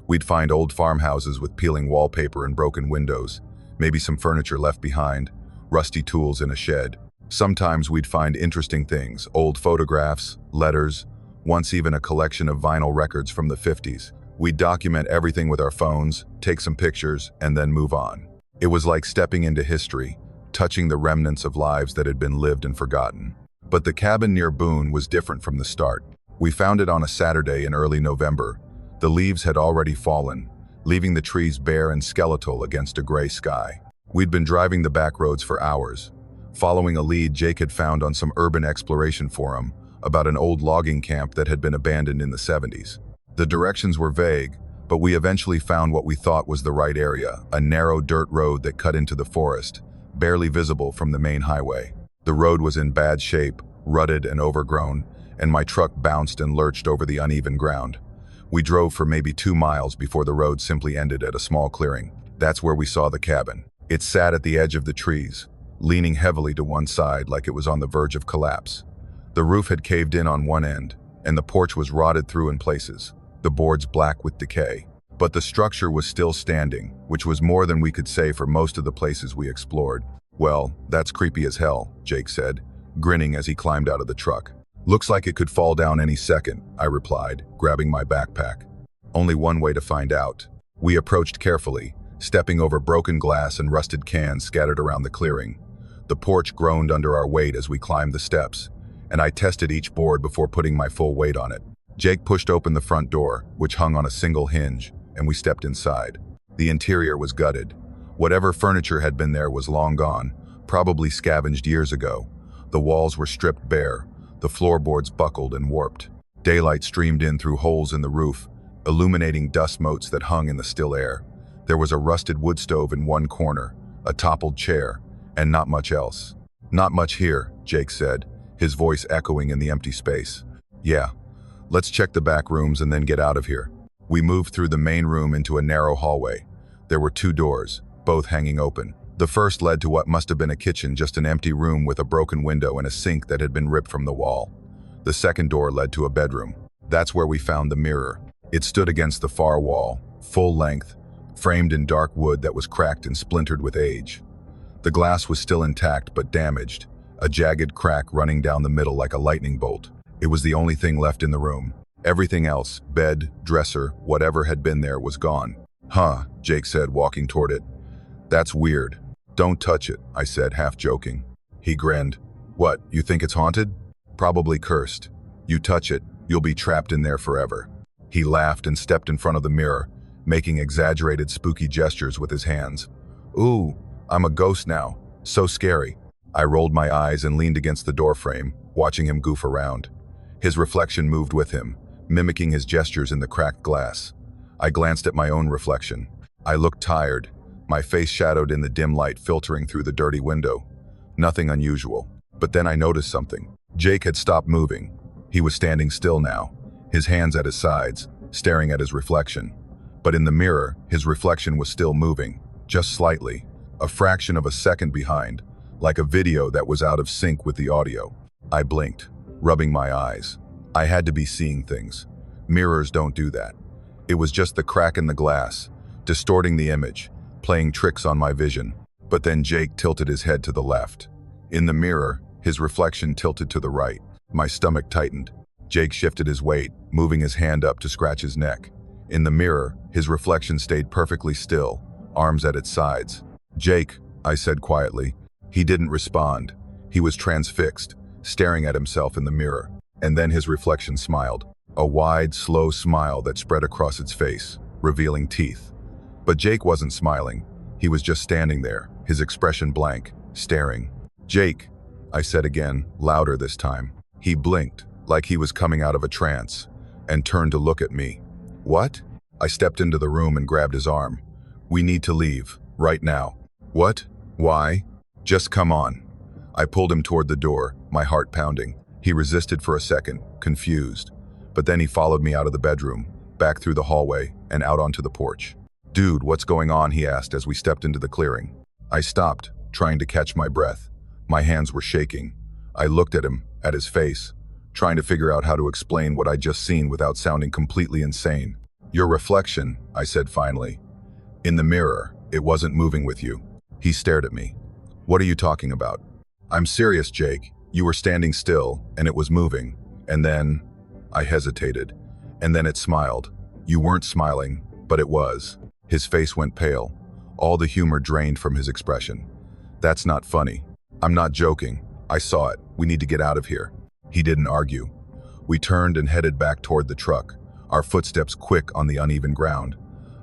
We'd find old farmhouses with peeling wallpaper and broken windows, maybe some furniture left behind, rusty tools in a shed. Sometimes we'd find interesting things, old photographs, letters, once even a collection of vinyl records from the 50s. We'd document everything with our phones, take some pictures, and then move on. It was like stepping into history, touching the remnants of lives that had been lived and forgotten. But the cabin near Boone was different from the start. We found it on a Saturday in early November. The leaves had already fallen, leaving the trees bare and skeletal against a gray sky. We'd been driving the back roads for hours, following a lead Jake had found on some urban exploration forum about an old logging camp that had been abandoned in the 70s. The directions were vague, but we eventually found what we thought was the right area, a narrow dirt road that cut into the forest, barely visible from the main highway. The road was in bad shape, rutted and overgrown, and my truck bounced and lurched over the uneven ground. We drove for maybe 2 miles before the road simply ended at a small clearing. That's where we saw the cabin. It sat at the edge of the trees, leaning heavily to one side like it was on the verge of collapse. The roof had caved in on one end, and the porch was rotted through in places, the boards black with decay. But the structure was still standing, which was more than we could say for most of the places we explored. "Well, that's creepy as hell," Jake said, grinning as he climbed out of the truck. "Looks like it could fall down any second," I replied, grabbing my backpack. Only one way to find out. We approached carefully, stepping over broken glass and rusted cans scattered around the clearing. The porch groaned under our weight as we climbed the steps, and I tested each board before putting my full weight on it. Jake pushed open the front door, which hung on a single hinge, and we stepped inside. The interior was gutted. Whatever furniture had been there was long gone, probably scavenged years ago. The walls were stripped bare, the floorboards buckled and warped. Daylight streamed in through holes in the roof, illuminating dust motes that hung in the still air. There was a rusted wood stove in one corner, a toppled chair, and not much else. "Not much here," Jake said, his voice echoing in the empty space. "Yeah, let's check the back rooms and then get out of here." We moved through the main room into a narrow hallway. There were 2 doors, both hanging open. The first led to what must have been a kitchen, just an empty room with a broken window and a sink that had been ripped from the wall. The second door led to a bedroom. That's where we found the mirror. It stood against the far wall, full length, framed in dark wood that was cracked and splintered with age. The glass was still intact but damaged, a jagged crack running down the middle like a lightning bolt. It was the only thing left in the room. Everything else, bed, dresser, whatever had been there, was gone. "Huh," Jake said, walking toward it. "That's weird." "Don't touch it," I said, half joking. He grinned. "What, you think it's haunted?" "Probably cursed. You touch it, you'll be trapped in there forever." He laughed and stepped in front of the mirror, making exaggerated spooky gestures with his hands. "Ooh, I'm a ghost now. So scary." I rolled my eyes and leaned against the doorframe, watching him goof around. His reflection moved with him, mimicking his gestures in the cracked glass. I glanced at my own reflection. I looked tired, my face shadowed in the dim light filtering through the dirty window. Nothing unusual. But then I noticed something. Jake had stopped moving. He was standing still now, his hands at his sides, staring at his reflection. But in the mirror, his reflection was still moving, just slightly, a fraction of a second behind, like a video that was out of sync with the audio. I blinked, rubbing my eyes. I had to be seeing things. Mirrors don't do that. It was just the crack in the glass, distorting the image, playing tricks on my vision. But then Jake tilted his head to the left. In the mirror, his reflection tilted to the right. My stomach tightened. Jake shifted his weight, moving his hand up to scratch his neck. In the mirror, his reflection stayed perfectly still, arms at its sides. "Jake," I said quietly. He didn't respond. He was transfixed, staring at himself in the mirror. And then his reflection smiled. A wide, slow smile that spread across its face, revealing teeth. But Jake wasn't smiling. He was just standing there, his expression blank, staring. "Jake," I said again, louder this time. He blinked, like he was coming out of a trance, and turned to look at me. "What?" I stepped into the room and grabbed his arm. "We need to leave, right now." "What? Why?" "Just come on." I pulled him toward the door, my heart pounding. He resisted for a second, confused. But then he followed me out of the bedroom, back through the hallway, and out onto the porch. "Dude, what's going on?" he asked as we stepped into the clearing. I stopped, trying to catch my breath. My hands were shaking. I looked at him, at his face, trying to figure out how to explain what I'd just seen without sounding completely insane. "Your reflection," I said finally. "In the mirror, it wasn't moving with you." He stared at me. "What are you talking about?" "I'm serious, Jake. You were standing still, and it was moving. And then..." I hesitated. "And then it smiled." "You weren't smiling, but it was." His face went pale. All the humor drained from his expression. "That's not funny." "I'm not joking. I saw it. We need to get out of here." He didn't argue. We turned and headed back toward the truck, our footsteps quick on the uneven ground.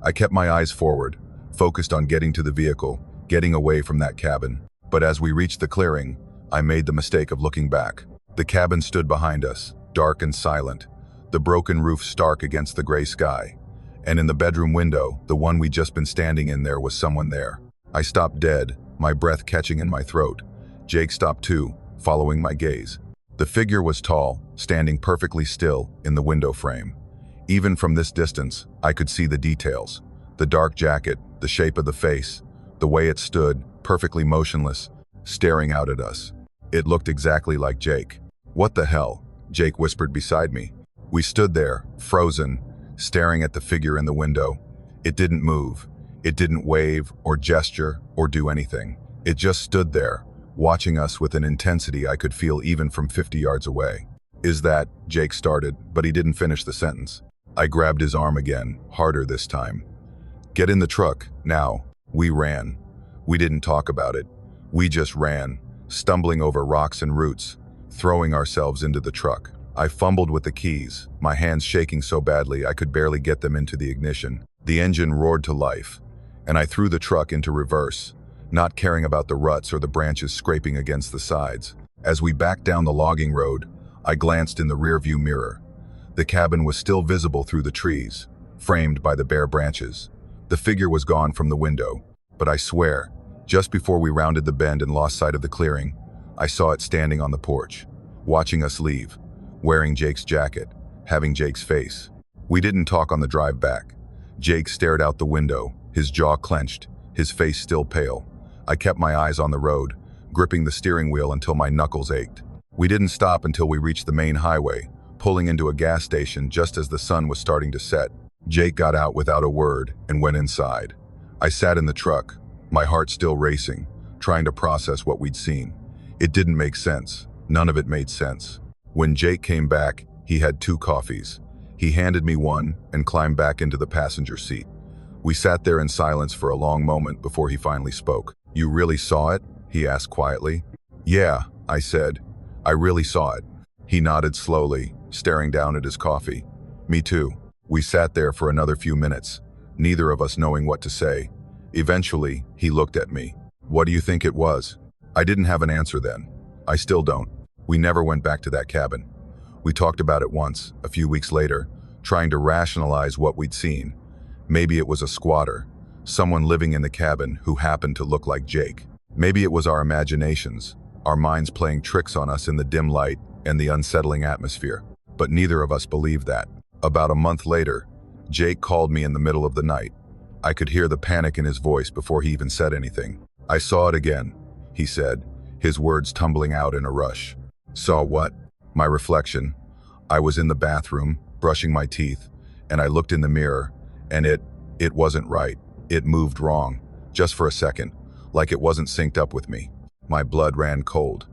I kept my eyes forward, focused on getting to the vehicle, getting away from that cabin. But as we reached the clearing, I made the mistake of looking back. The cabin stood behind us, dark and silent, the broken roof stark against the gray sky. And in the bedroom window, the one we'd just been standing in, there was someone there. I stopped dead, my breath catching in my throat. Jake stopped too, following my gaze. The figure was tall, standing perfectly still in the window frame. Even from this distance, I could see the details. The dark jacket, the shape of the face, the way it stood, perfectly motionless, staring out at us. It looked exactly like Jake. "What the hell?" Jake whispered beside me. We stood there, frozen, staring at the figure in the window. It didn't move. It didn't wave or gesture or do anything. It just stood there, watching us with an intensity I could feel even from 50 yards away. "Is that..." Jake started, but he didn't finish the sentence. I grabbed his arm again, harder this time. "Get in the truck, now." We ran. We didn't talk about it. We just ran, stumbling over rocks and roots, throwing ourselves into the truck. I fumbled with the keys, my hands shaking so badly I could barely get them into the ignition. The engine roared to life, and I threw the truck into reverse, not caring about the ruts or the branches scraping against the sides. As we backed down the logging road, I glanced in the rearview mirror. The cabin was still visible through the trees, framed by the bare branches. The figure was gone from the window, but I swear, just before we rounded the bend and lost sight of the clearing, I saw it standing on the porch, watching us leave, wearing Jake's jacket, having Jake's face. We didn't talk on the drive back. Jake stared out the window, his jaw clenched, his face still pale. I kept my eyes on the road, gripping the steering wheel until my knuckles ached. We didn't stop until we reached the main highway, pulling into a gas station just as the sun was starting to set. Jake got out without a word and went inside. I sat in the truck, my heart still racing, trying to process what we'd seen. It didn't make sense. None of it made sense. When Jake came back, he had 2 coffees. He handed me one and climbed back into the passenger seat. We sat there in silence for a long moment before he finally spoke. "You really saw it?" he asked quietly. "Yeah," I said. "I really saw it." He nodded slowly, staring down at his coffee. "Me too." We sat there for another few minutes, neither of us knowing what to say. Eventually, he looked at me. "What do you think it was?" I didn't have an answer then. I still don't. We never went back to that cabin. We talked about it once, a few weeks later, trying to rationalize what we'd seen. Maybe it was a squatter, someone living in the cabin who happened to look like Jake. Maybe it was our imaginations, our minds playing tricks on us in the dim light and the unsettling atmosphere. But neither of us believed that. About a month later, Jake called me in the middle of the night. I could hear the panic in his voice before he even said anything. "I saw it again," he said, his words tumbling out in a rush. "Saw what?" My reflection. I was in the bathroom, brushing my teeth, and I looked in the mirror, and it wasn't right. It moved wrong, just for a second, like it wasn't synced up with me. My blood ran cold.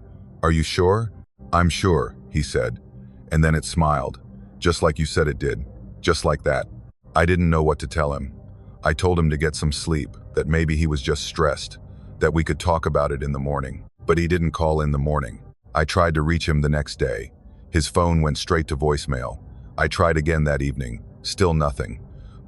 "Are you sure?" "I'm sure," he said, and then it smiled, just like you said it did, just like that. I didn't know what to tell him. I told him to get some sleep, that maybe he was just stressed, that we could talk about it in the morning. But he didn't call in the morning. I tried to reach him the next day. His phone went straight to voicemail. I tried again that evening, still nothing.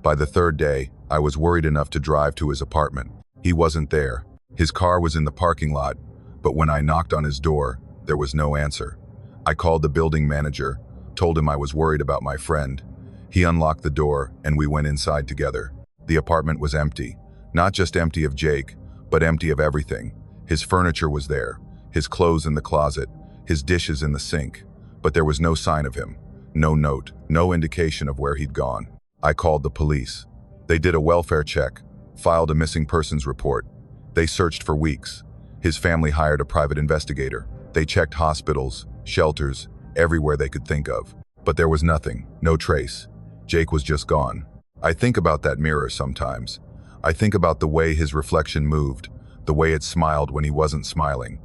By the 3rd day, I was worried enough to drive to his apartment. He wasn't there. His car was in the parking lot, but when I knocked on his door, there was no answer. I called the building manager, told him I was worried about my friend. He unlocked the door, and we went inside together. The apartment was empty. Not just empty of Jake, but empty of everything. His furniture was there, his clothes in the closet, his dishes in the sink. But there was no sign of him. No note, no indication of where he'd gone. I called the police. They did a welfare check, filed a missing persons report. They searched for weeks. His family hired a private investigator. They checked hospitals, shelters, everywhere they could think of. But there was nothing, no trace. Jake was just gone. I think about that mirror sometimes. I think about the way his reflection moved, the way it smiled when he wasn't smiling.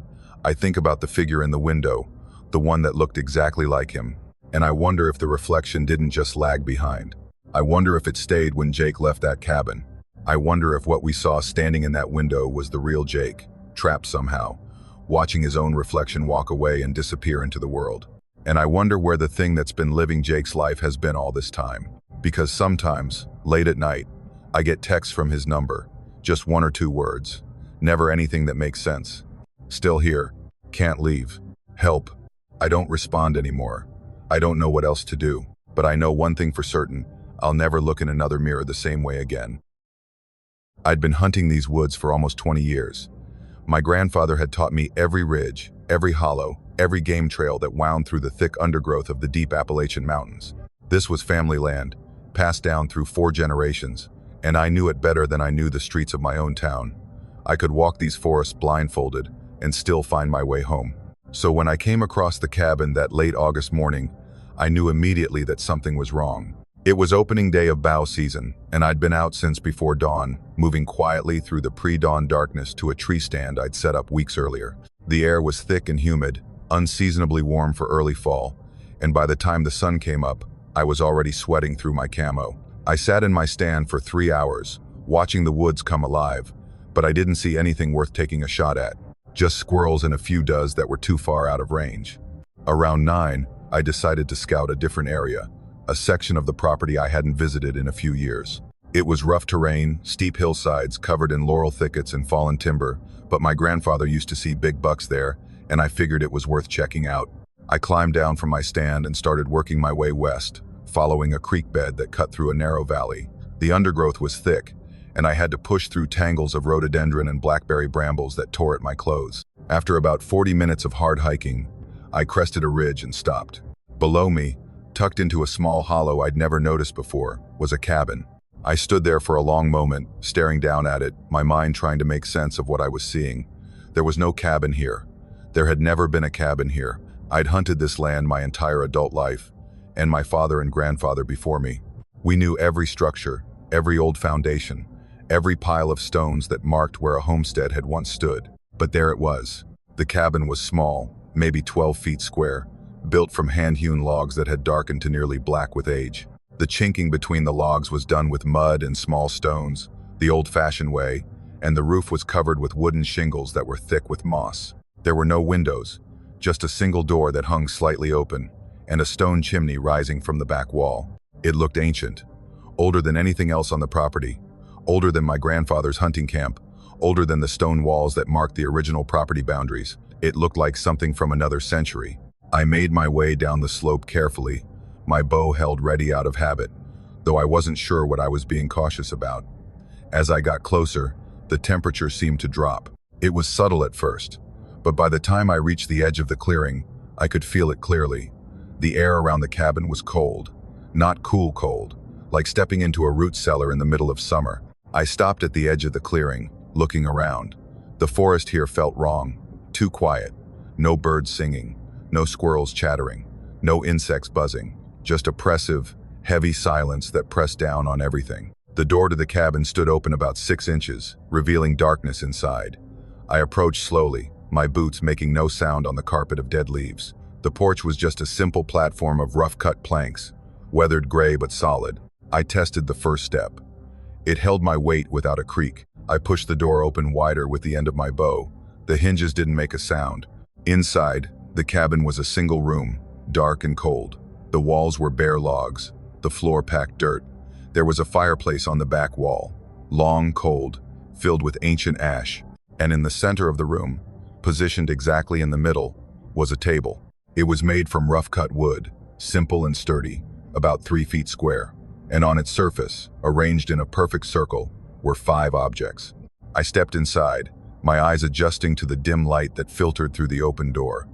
I think about the figure in the window, the one that looked exactly like him. And I wonder if the reflection didn't just lag behind. I wonder if it stayed when Jake left that cabin. I wonder if what we saw standing in that window was the real Jake, trapped somehow, watching his own reflection walk away and disappear into the world. And I wonder where the thing that's been living Jake's life has been all this time. Because sometimes, late at night, I get texts from his number, just 1 or 2 words. Never anything that makes sense. "Still here. Can't leave. Help." I don't respond anymore. I don't know what else to do. But I know one thing for certain. I'll never look in another mirror the same way again. I'd been hunting these woods for almost 20 years. My grandfather had taught me every ridge, every hollow, every game trail that wound through the thick undergrowth of the deep Appalachian Mountains. This was family land, passed down through 4 generations, and I knew it better than I knew the streets of my own town. I could walk these forests blindfolded and still find my way home. So when I came across the cabin that late August morning, I knew immediately that something was wrong. It was opening day of bow season, and I'd been out since before dawn, moving quietly through the pre-dawn darkness to a tree stand I'd set up weeks earlier. The air was thick and humid, unseasonably warm for early fall, and by the time the sun came up, I was already sweating through my camo. I sat in my stand for 3 hours, watching the woods come alive, but I didn't see anything worth taking a shot at. Just squirrels and a few does that were too far out of range. Around 9, I decided to scout a different area, a section of the property I hadn't visited in a few years. It was rough terrain, steep hillsides covered in laurel thickets and fallen timber, but my grandfather used to see big bucks there, and I figured it was worth checking out. I climbed down from my stand and started working my way west, following a creek bed that cut through a narrow valley. The undergrowth was thick, and I had to push through tangles of rhododendron and blackberry brambles that tore at my clothes. After about 40 minutes of hard hiking, I crested a ridge and stopped. Below me, tucked into a small hollow I'd never noticed before, was a cabin. I stood there for a long moment, staring down at it, my mind trying to make sense of what I was seeing. There was no cabin here. There had never been a cabin here. I'd hunted this land my entire adult life, and my father and grandfather before me. We knew every structure, every old foundation, every pile of stones that marked where a homestead had once stood. But there it was. The cabin was small, maybe 12 feet square, built from hand-hewn logs that had darkened to nearly black with age. The chinking between the logs was done with mud and small stones, the old-fashioned way, and the roof was covered with wooden shingles that were thick with moss. There were no windows, just a single door that hung slightly open, and a stone chimney rising from the back wall. It looked ancient, older than anything else on the property, older than my grandfather's hunting camp, older than the stone walls that marked the original property boundaries. It looked like something from another century. I made my way down the slope carefully, my bow held ready out of habit, though I wasn't sure what I was being cautious about. As I got closer, the temperature seemed to drop. It was subtle at first, but by the time I reached the edge of the clearing, I could feel it clearly. The air around the cabin was cold, not cool cold, like stepping into a root cellar in the middle of summer. I stopped at the edge of the clearing, looking around. The forest here felt wrong, too quiet. No birds singing, no squirrels chattering, no insects buzzing, just oppressive, heavy silence that pressed down on everything. The door to the cabin stood open about 6 inches, revealing darkness inside. I approached slowly, my boots making no sound on the carpet of dead leaves. The porch was just a simple platform of rough-cut planks, weathered gray but solid. I tested the first step. It held my weight without a creak. I pushed the door open wider with the end of my bow. The hinges didn't make a sound. Inside, the cabin was a single room, dark and cold. The walls were bare logs, the floor packed dirt. There was a fireplace on the back wall, long, cold, filled with ancient ash. And in the center of the room, positioned exactly in the middle, was a table. It was made from rough-cut wood, simple and sturdy, about 3 feet square. And on its surface, arranged in a perfect circle, were 5 objects. I stepped inside, my eyes adjusting to the dim light that filtered through the open door.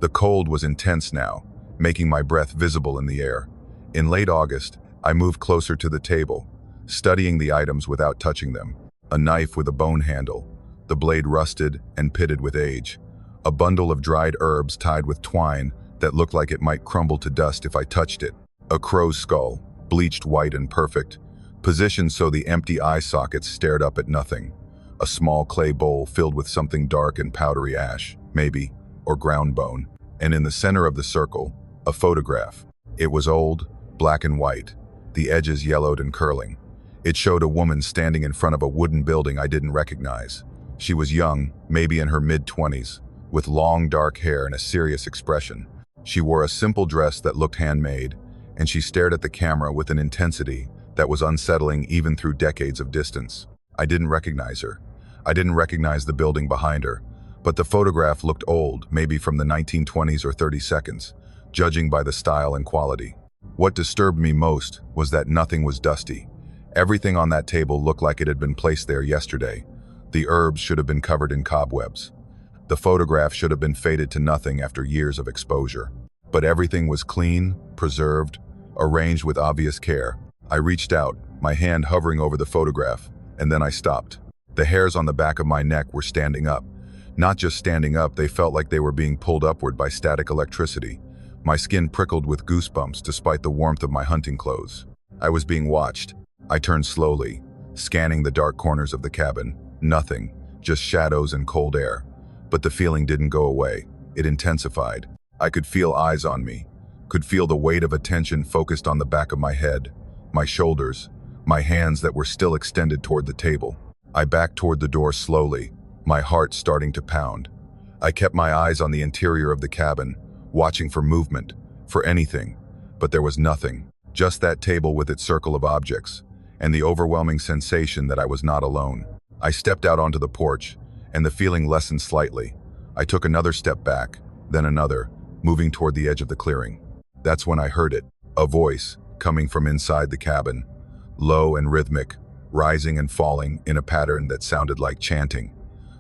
The cold was intense now, making my breath visible in the air. In late August, I moved closer to the table, studying the items without touching them. A knife with a bone handle, the blade rusted and pitted with age. A bundle of dried herbs tied with twine that looked like it might crumble to dust if I touched it. A crow's skull, bleached white and perfect, positioned so the empty eye sockets stared up at nothing. A small clay bowl filled with something dark and powdery ash, maybe, or ground bone. And in the center of the circle, a photograph. It was old, black and white, the edges yellowed and curling. It showed a woman standing in front of a wooden building I didn't recognize. She was young, maybe in her mid-20s, with long dark hair and a serious expression. She wore a simple dress that looked handmade, and she stared at the camera with an intensity that was unsettling even through decades of distance. I didn't recognize her. I didn't recognize the building behind her, but the photograph looked old, maybe from the 1920s or 30s, judging by the style and quality. What disturbed me most was that nothing was dusty. Everything on that table looked like it had been placed there yesterday. The herbs should have been covered in cobwebs. The photograph should have been faded to nothing after years of exposure. But everything was clean, preserved, arranged with obvious care. I reached out, my hand hovering over the photograph, and then I stopped. The hairs on the back of my neck were standing up. Not just standing up, they felt like they were being pulled upward by static electricity. My skin prickled with goosebumps despite the warmth of my hunting clothes. I was being watched. I turned slowly, scanning the dark corners of the cabin. Nothing, just shadows and cold air. But the feeling didn't go away. It intensified. I could feel eyes on me, could feel the weight of attention focused on the back of my head, my shoulders, my hands that were still extended toward the table. I backed toward the door slowly, my heart starting to pound. I kept my eyes on the interior of the cabin, watching for movement, for anything, but there was nothing. Just that table with its circle of objects, and the overwhelming sensation that I was not alone. I stepped out onto the porch, and the feeling lessened slightly. I took another step back, then another, moving toward the edge of the clearing. That's when I heard it, a voice coming from inside the cabin, low and rhythmic, rising and falling in a pattern that sounded like chanting.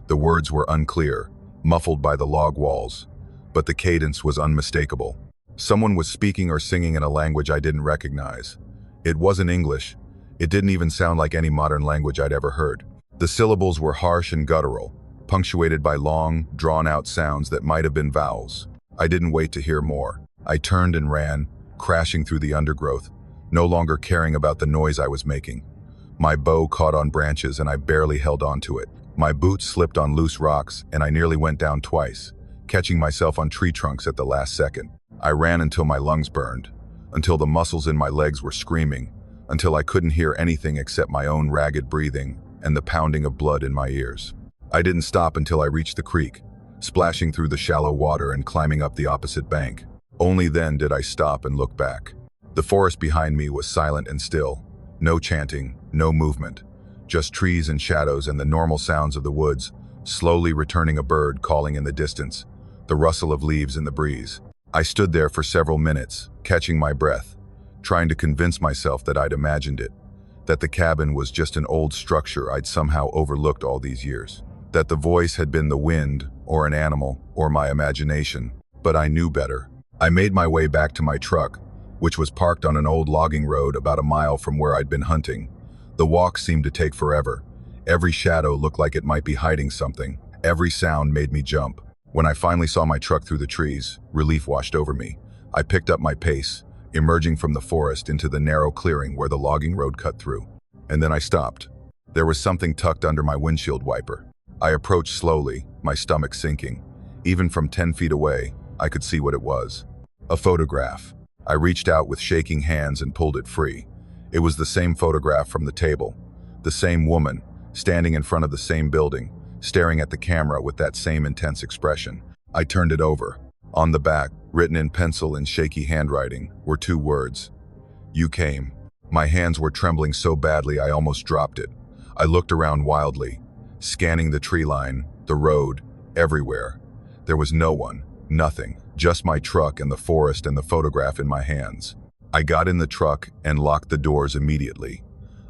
The words were unclear, muffled by the log walls, but the cadence was unmistakable. Someone was speaking or singing in a language I didn't recognize. It wasn't English. It didn't even sound like any modern language I'd ever heard. The syllables were harsh and guttural, punctuated by long, drawn-out sounds that might have been vowels. I didn't wait to hear more. I turned and ran, crashing through the undergrowth, no longer caring about the noise I was making. My bow caught on branches and I barely held onto it. My boots slipped on loose rocks and I nearly went down twice, catching myself on tree trunks at the last second. I ran until my lungs burned, until the muscles in my legs were screaming, until I couldn't hear anything except my own ragged breathing and the pounding of blood in my ears. I didn't stop until I reached the creek, splashing through the shallow water and climbing up the opposite bank. Only then did I stop and look back. The forest behind me was silent and still. No chanting, no movement. Just trees and shadows and the normal sounds of the woods, slowly returning a bird calling in the distance, the rustle of leaves in the breeze. I stood there for several minutes, catching my breath, trying to convince myself that I'd imagined it, that the cabin was just an old structure I'd somehow overlooked all these years, that the voice had been the wind, or an animal, or my imagination. But I knew better. I made my way back to my truck, which was parked on an old logging road about a mile from where I'd been hunting. The walk seemed to take forever. Every shadow looked like it might be hiding something. Every sound made me jump. When I finally saw my truck through the trees, relief washed over me. I picked up my pace, emerging from the forest into the narrow clearing where the logging road cut through. And then I stopped. There was something tucked under my windshield wiper. I approached slowly, my stomach sinking. Even from 10 feet away, I could see what it was. A photograph. I reached out with shaking hands and pulled it free. It was the same photograph from the table. The same woman, standing in front of the same building, staring at the camera with that same intense expression. I turned it over. On the back, written in pencil in shaky handwriting, were 2 words. "You came." My hands were trembling so badly I almost dropped it. I looked around wildly, scanning the tree line, the road, everywhere. There was no one, nothing, just my truck and the forest and the photograph in my hands. I got in the truck and locked the doors immediately.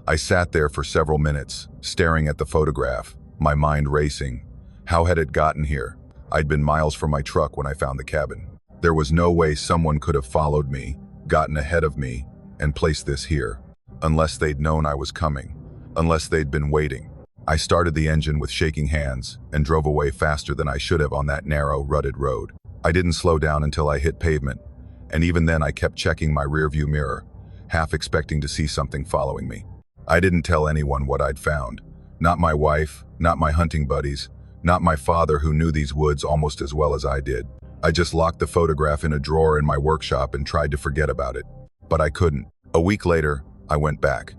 I sat there for several minutes, staring at the photograph, my mind racing. How had it gotten here? I'd been miles from my truck when I found the cabin. There was no way someone could have followed me, gotten ahead of me, and placed this here. Unless they'd known I was coming. Unless they'd been waiting. I started the engine with shaking hands and drove away faster than I should have on that narrow, rutted road. I didn't slow down until I hit pavement, and even then I kept checking my rearview mirror, half expecting to see something following me. I didn't tell anyone what I'd found. Not my wife, not my hunting buddies, not my father who knew these woods almost as well as I did. I just locked the photograph in a drawer in my workshop and tried to forget about it. But I couldn't. A week later, I went back.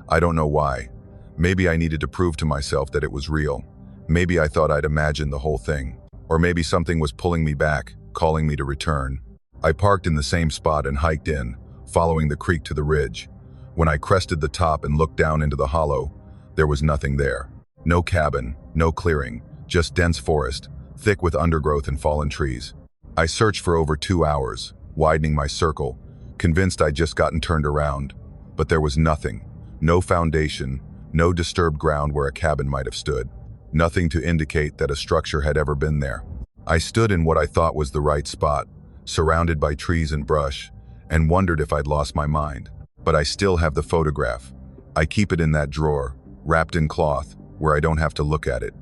I don't know why. Maybe I needed to prove to myself that it was real. Maybe I thought I'd imagined the whole thing. Or maybe something was pulling me back, calling me to return. I parked in the same spot and hiked in, following the creek to the ridge. When I crested the top and looked down into the hollow, there was nothing there. No cabin, no clearing, just dense forest, thick with undergrowth and fallen trees. I searched for over 2 hours, widening my circle, convinced I'd just gotten turned around. But there was nothing. No foundation, no disturbed ground where a cabin might have stood. Nothing to indicate that a structure had ever been there. I stood in what I thought was the right spot, surrounded by trees and brush, and wondered if I'd lost my mind. But I still have the photograph. I keep it in that drawer, wrapped in cloth, where I don't have to look at it.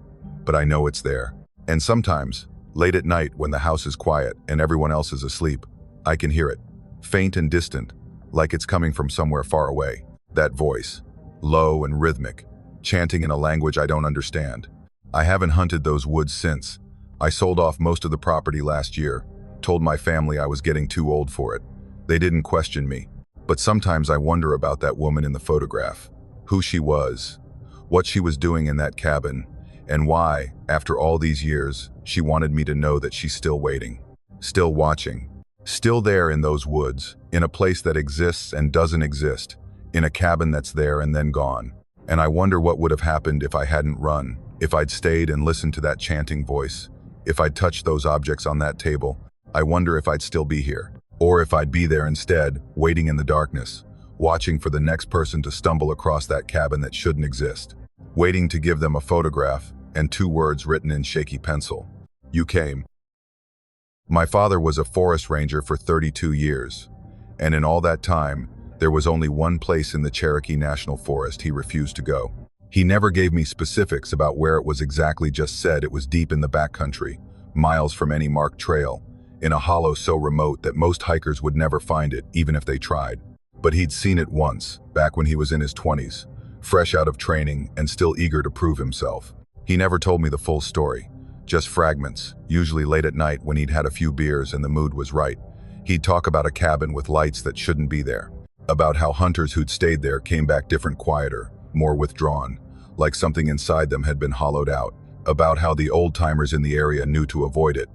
But I know it's there. And sometimes, late at night when the house is quiet and everyone else is asleep, I can hear it, faint and distant, like it's coming from somewhere far away. That voice, low and rhythmic, chanting in a language I don't understand. I haven't hunted those woods since. I sold off most of the property last year, told my family I was getting too old for it. They didn't question me. But sometimes I wonder about that woman in the photograph, who she was, what she was doing in that cabin, and why, after all these years, she wanted me to know that she's still waiting, still watching, still there in those woods, in a place that exists and doesn't exist, in a cabin that's there and then gone. And I wonder what would have happened if I hadn't run, if I'd stayed and listened to that chanting voice, if I'd touched those objects on that table. I wonder if I'd still be here. Or if I'd be there instead, waiting in the darkness, watching for the next person to stumble across that cabin that shouldn't exist, waiting to give them a photograph and 2 words written in shaky pencil. You came. My father was a forest ranger for 32 years, and in all that time, there was only one place in the Cherokee National Forest he refused to go. He never gave me specifics about where it was exactly, just said it was deep in the backcountry, miles from any marked trail, in a hollow so remote that most hikers would never find it, even if they tried. But he'd seen it once, back when he was in his 20s, fresh out of training and still eager to prove himself. He never told me the full story, just fragments, usually late at night when he'd had a few beers and the mood was right. He'd talk about a cabin with lights that shouldn't be there, about how hunters who'd stayed there came back different, quieter, more withdrawn, like something inside them had been hollowed out, about how the old-timers in the area knew to avoid it,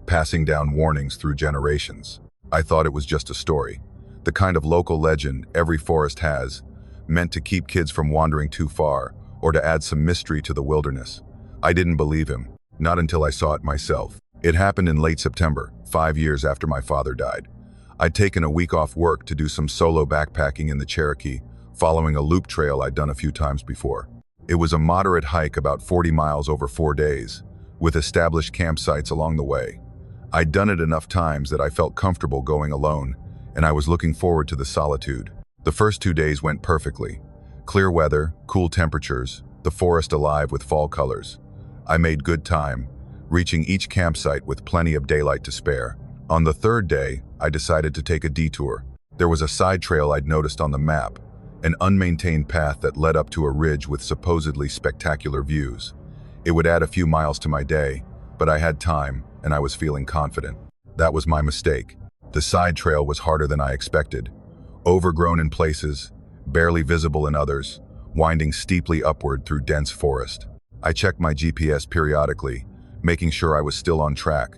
passing down warnings through generations. I thought it was just a story, the kind of local legend every forest has, meant to keep kids from wandering too far or to add some mystery to the wilderness. I didn't believe him, not until I saw it myself. It happened in late September, 5 years after my father died. I'd taken a week off work to do some solo backpacking in the Cherokee, following a loop trail I'd done a few times before. It was a moderate hike about 40 miles over 4 days, with established campsites along the way. I'd done it enough times that I felt comfortable going alone, and I was looking forward to the solitude. The first 2 days went perfectly. Clear weather, cool temperatures, the forest alive with fall colors. I made good time, reaching each campsite with plenty of daylight to spare. On the third day, I decided to take a detour. There was a side trail I'd noticed on the map, an unmaintained path that led up to a ridge with supposedly spectacular views. It would add a few miles to my day, but I had time, and I was feeling confident. That was my mistake. The side trail was harder than I expected. Overgrown in places, barely visible in others, winding steeply upward through dense forest. I checked my GPS periodically, making sure I was still on track,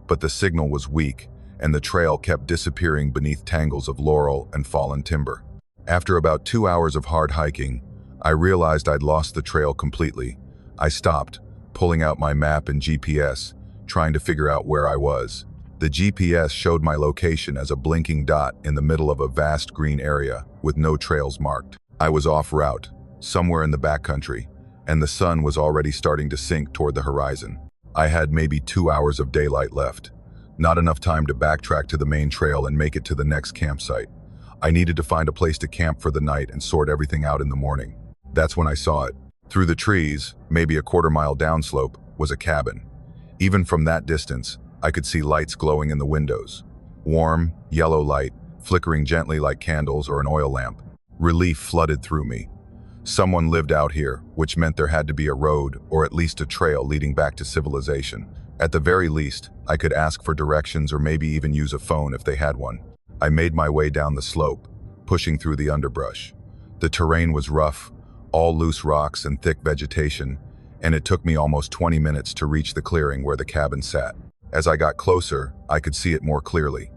but the signal was weak, and the trail kept disappearing beneath tangles of laurel and fallen timber. After about 2 hours of hard hiking, I realized I'd lost the trail completely. I stopped, pulling out my map and GPS, trying to figure out where I was. The GPS showed my location as a blinking dot in the middle of a vast green area with no trails marked. I was off route, somewhere in the backcountry, and the sun was already starting to sink toward the horizon. I had maybe 2 hours of daylight left, not enough time to backtrack to the main trail and make it to the next campsite. I needed to find a place to camp for the night and sort everything out in the morning. That's when I saw it. Through the trees, maybe a quarter-mile downslope, was a cabin. Even from that distance, I could see lights glowing in the windows. Warm, yellow light, flickering gently like candles or an oil lamp. Relief flooded through me. Someone lived out here, which meant there had to be a road or at least a trail leading back to civilization. At the very least, I could ask for directions or maybe even use a phone if they had one. I made my way down the slope, pushing through the underbrush. The terrain was rough, all loose rocks and thick vegetation, and it took me almost 20 minutes to reach the clearing where the cabin sat. As I got closer, I could see it more clearly.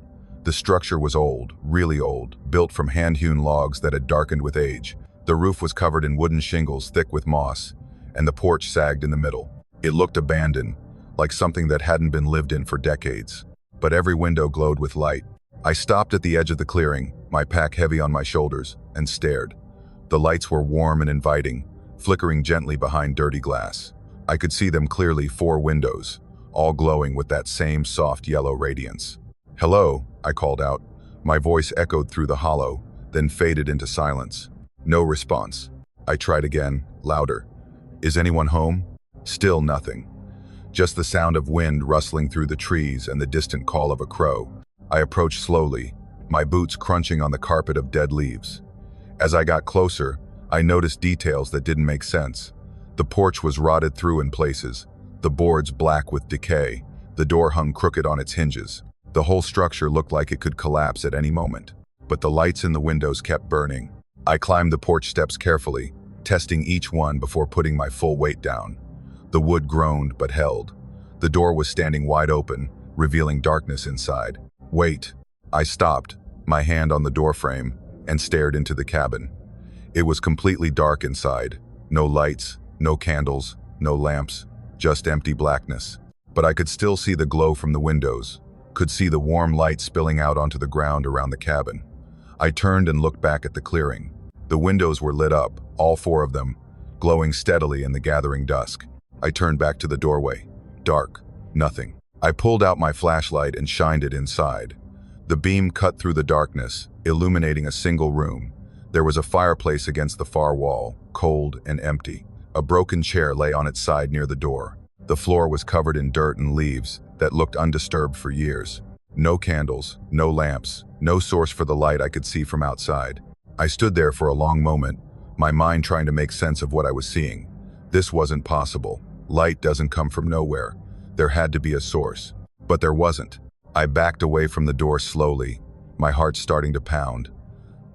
The structure was old, really old, built from hand-hewn logs that had darkened with age. The roof was covered in wooden shingles thick with moss, and the porch sagged in the middle. It looked abandoned, like something that hadn't been lived in for decades. But every window glowed with light. I stopped at the edge of the clearing, my pack heavy on my shoulders, and stared. The lights were warm and inviting, flickering gently behind dirty glass. I could see them clearly, 4 windows, all glowing with that same soft yellow radiance. "Hello," I called out. My voice echoed through the hollow, then faded into silence. No response. I tried again, louder. "Is anyone home?" Still nothing. Just the sound of wind rustling through the trees and the distant call of a crow. I approached slowly, my boots crunching on the carpet of dead leaves. As I got closer, I noticed details that didn't make sense. The porch was rotted through in places, the boards black with decay, the door hung crooked on its hinges. The whole structure looked like it could collapse at any moment. But the lights in the windows kept burning. I climbed the porch steps carefully, testing each one before putting my full weight down. The wood groaned but held. The door was standing wide open, revealing darkness inside. "Wait." I stopped, my hand on the doorframe, and stared into the cabin. It was completely dark inside. No lights, no candles, no lamps, just empty blackness. But I could still see the glow from the windows, could see the warm light spilling out onto the ground around the cabin. I turned and looked back at the clearing. The windows were lit up, all 4 of them, glowing steadily in the gathering dusk. I turned back to the doorway. Dark. Nothing. I pulled out my flashlight and shined it inside. The beam cut through the darkness, illuminating a single room. There was a fireplace against the far wall, cold and empty. A broken chair lay on its side near the door. The floor was covered in dirt and leaves that looked undisturbed for years. No candles, no lamps, no source for the light I could see from outside. I stood there for a long moment, my mind trying to make sense of what I was seeing. This wasn't possible. Light doesn't come from nowhere. There had to be a source. But there wasn't. I backed away from the door slowly, my heart starting to pound.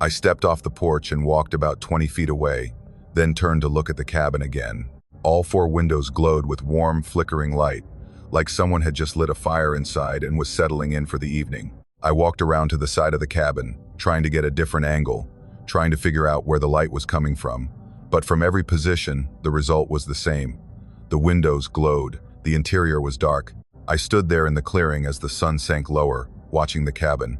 I stepped off the porch and walked about 20 feet away, then turned to look at the cabin again. All 4 windows glowed with warm, flickering light, like someone had just lit a fire inside and was settling in for the evening. I walked around to the side of the cabin, trying to get a different angle, trying to figure out where the light was coming from. But from every position, the result was the same. The windows glowed, the interior was dark. I stood there in the clearing as the sun sank lower, watching the cabin.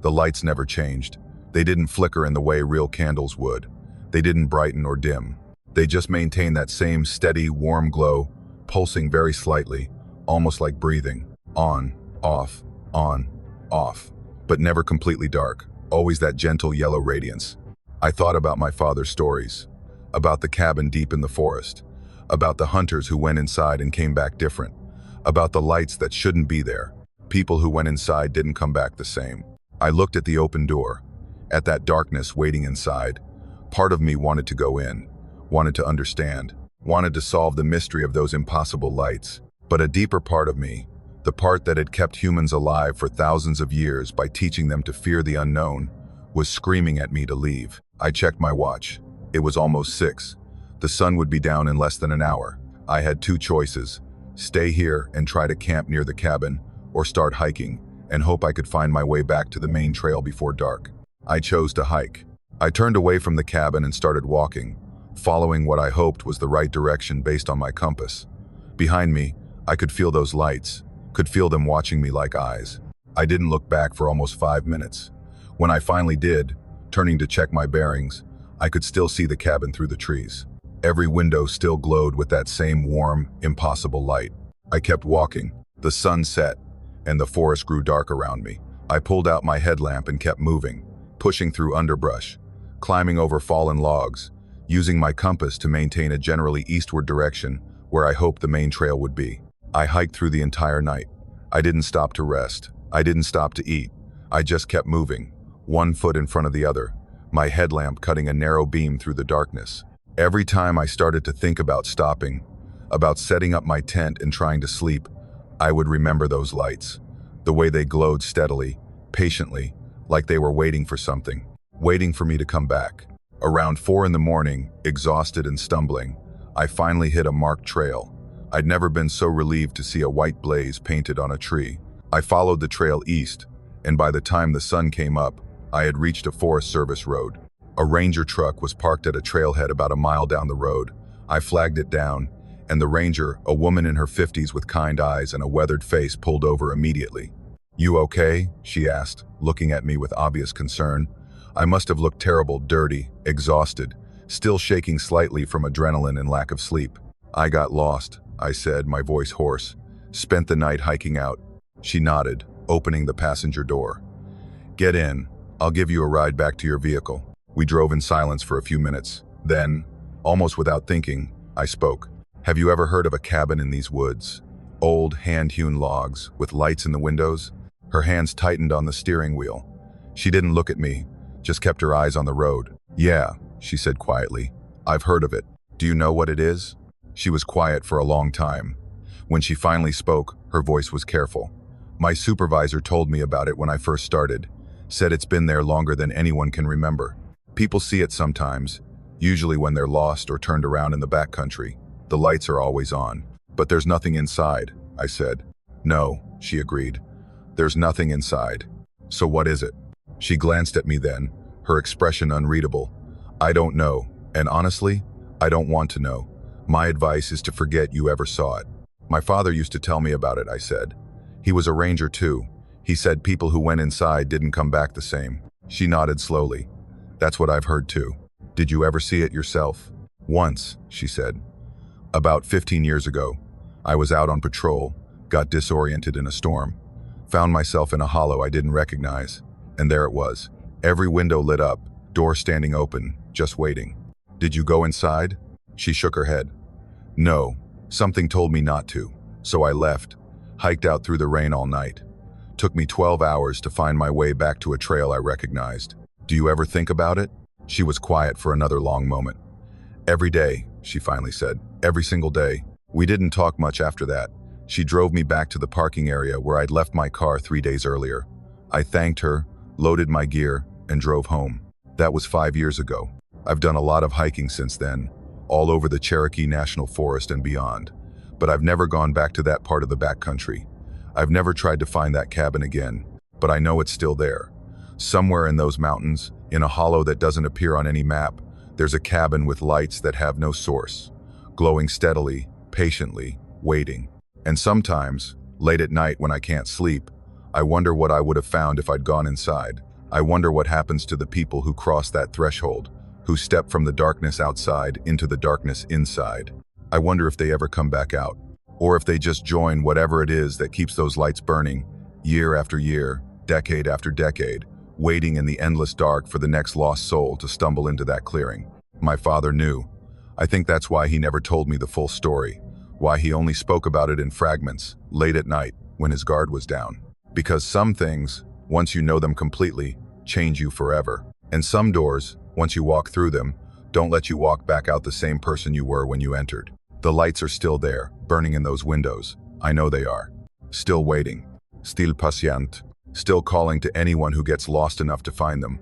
The lights never changed. They didn't flicker in the way real candles would. They didn't brighten or dim. They just maintained that same steady, warm glow, pulsing very slightly, almost like breathing. On, off, but never completely dark, always that gentle yellow radiance. I thought about my father's stories, about the cabin deep in the forest, about the hunters who went inside and came back different, about the lights that shouldn't be there. People who went inside didn't come back the same. I looked at the open door, at that darkness waiting inside. Part of me wanted to go in, wanted to understand, wanted to solve the mystery of those impossible lights. But a deeper part of me, the part that had kept humans alive for thousands of years by teaching them to fear the unknown, was screaming at me to leave. I checked my watch. It was almost 6. The sun would be down in less than an hour. I had 2 choices: stay here and try to camp near the cabin, or start hiking and hope I could find my way back to the main trail before dark. I chose to hike. I turned away from the cabin and started walking, following what I hoped was the right direction based on my compass. Behind me, I could feel those lights, could feel them watching me like eyes. I didn't look back for almost 5 minutes. When I finally did, turning to check my bearings, I could still see the cabin through the trees. Every window still glowed with that same warm, impossible light. I kept walking. The sun set, and the forest grew dark around me. I pulled out my headlamp and kept moving, pushing through underbrush, climbing over fallen logs, using my compass to maintain a generally eastward direction where I hoped the main trail would be. I hiked through the entire night. I didn't stop to rest. I didn't stop to eat. I just kept moving, one foot in front of the other, my headlamp cutting a narrow beam through the darkness. Every time I started to think about stopping, about setting up my tent and trying to sleep, I would remember those lights, the way they glowed steadily, patiently, like they were waiting for something, waiting for me to come back. Around 4 in the morning, exhausted and stumbling, I finally hit a marked trail. I'd never been so relieved to see a white blaze painted on a tree. I followed the trail east, and by the time the sun came up, I had reached a Forest Service road. A ranger truck was parked at a trailhead about a mile down the road. I flagged it down, and the ranger, a woman in her 50s with kind eyes and a weathered face, pulled over immediately. "You okay?" she asked, looking at me with obvious concern. I must have looked terrible, dirty, exhausted, still shaking slightly from adrenaline and lack of sleep. "I got lost," I said, my voice hoarse. "Spent the night hiking out." She nodded, opening the passenger door. "Get in. I'll give you a ride back to your vehicle." We drove in silence for a few minutes. Then, almost without thinking, I spoke. "Have you ever heard of a cabin in these woods? Old, hand-hewn logs, with lights in the windows?" Her hands tightened on the steering wheel. She didn't look at me, just kept her eyes on the road. "Yeah," she said quietly. "I've heard of it. Do you know what it is?" She was quiet for a long time. When she finally spoke, her voice was careful. "My supervisor told me about it when I first started. Said it's been there longer than anyone can remember. People see it sometimes, usually when they're lost or turned around in the backcountry. The lights are always on. But there's nothing inside," I said. "No," she agreed. "There's nothing inside." "So what is it?" She glanced at me then, her expression unreadable. "I don't know, and honestly, I don't want to know. My advice is to forget you ever saw it." "My father used to tell me about it," I said. "He was a ranger too. He said people who went inside didn't come back the same." She nodded slowly. "That's what I've heard too. Did you ever see it yourself?" "Once," she said. "About 15 years ago. I was out on patrol, got disoriented in a storm. Found myself in a hollow I didn't recognize, and there it was. Every window lit up, door standing open, just waiting." "Did you go inside?" She shook her head. "No, something told me not to, so I left, hiked out through the rain all night. Took me 12 hours to find my way back to a trail I recognized." "Do you ever think about it?" She was quiet for another long moment. "Every day," she finally said. "Every single day." We didn't talk much after that. She drove me back to the parking area where I'd left my car 3 days earlier. I thanked her, loaded my gear, and drove home. That was 5 years ago. I've done a lot of hiking since then, all over the Cherokee National Forest and beyond. But I've never gone back to that part of the backcountry. I've never tried to find that cabin again, but I know it's still there. Somewhere in those mountains, in a hollow that doesn't appear on any map, there's a cabin with lights that have no source, glowing steadily, patiently, waiting. And sometimes, late at night when I can't sleep, I wonder what I would have found if I'd gone inside. I wonder what happens to the people who cross that threshold, who step from the darkness outside into the darkness inside. I wonder if they ever come back out, or if they just join whatever it is that keeps those lights burning, year after year, decade after decade, waiting in the endless dark for the next lost soul to stumble into that clearing. My father knew. I think that's why he never told me the full story, why he only spoke about it in fragments, late at night, when his guard was down. Because some things, once you know them completely, change you forever. And some doors, once you walk through them, don't let you walk back out the same person you were when you entered. The lights are still there, burning in those windows. I know they are. Still waiting. Still patient. Still calling to anyone who gets lost enough to find them.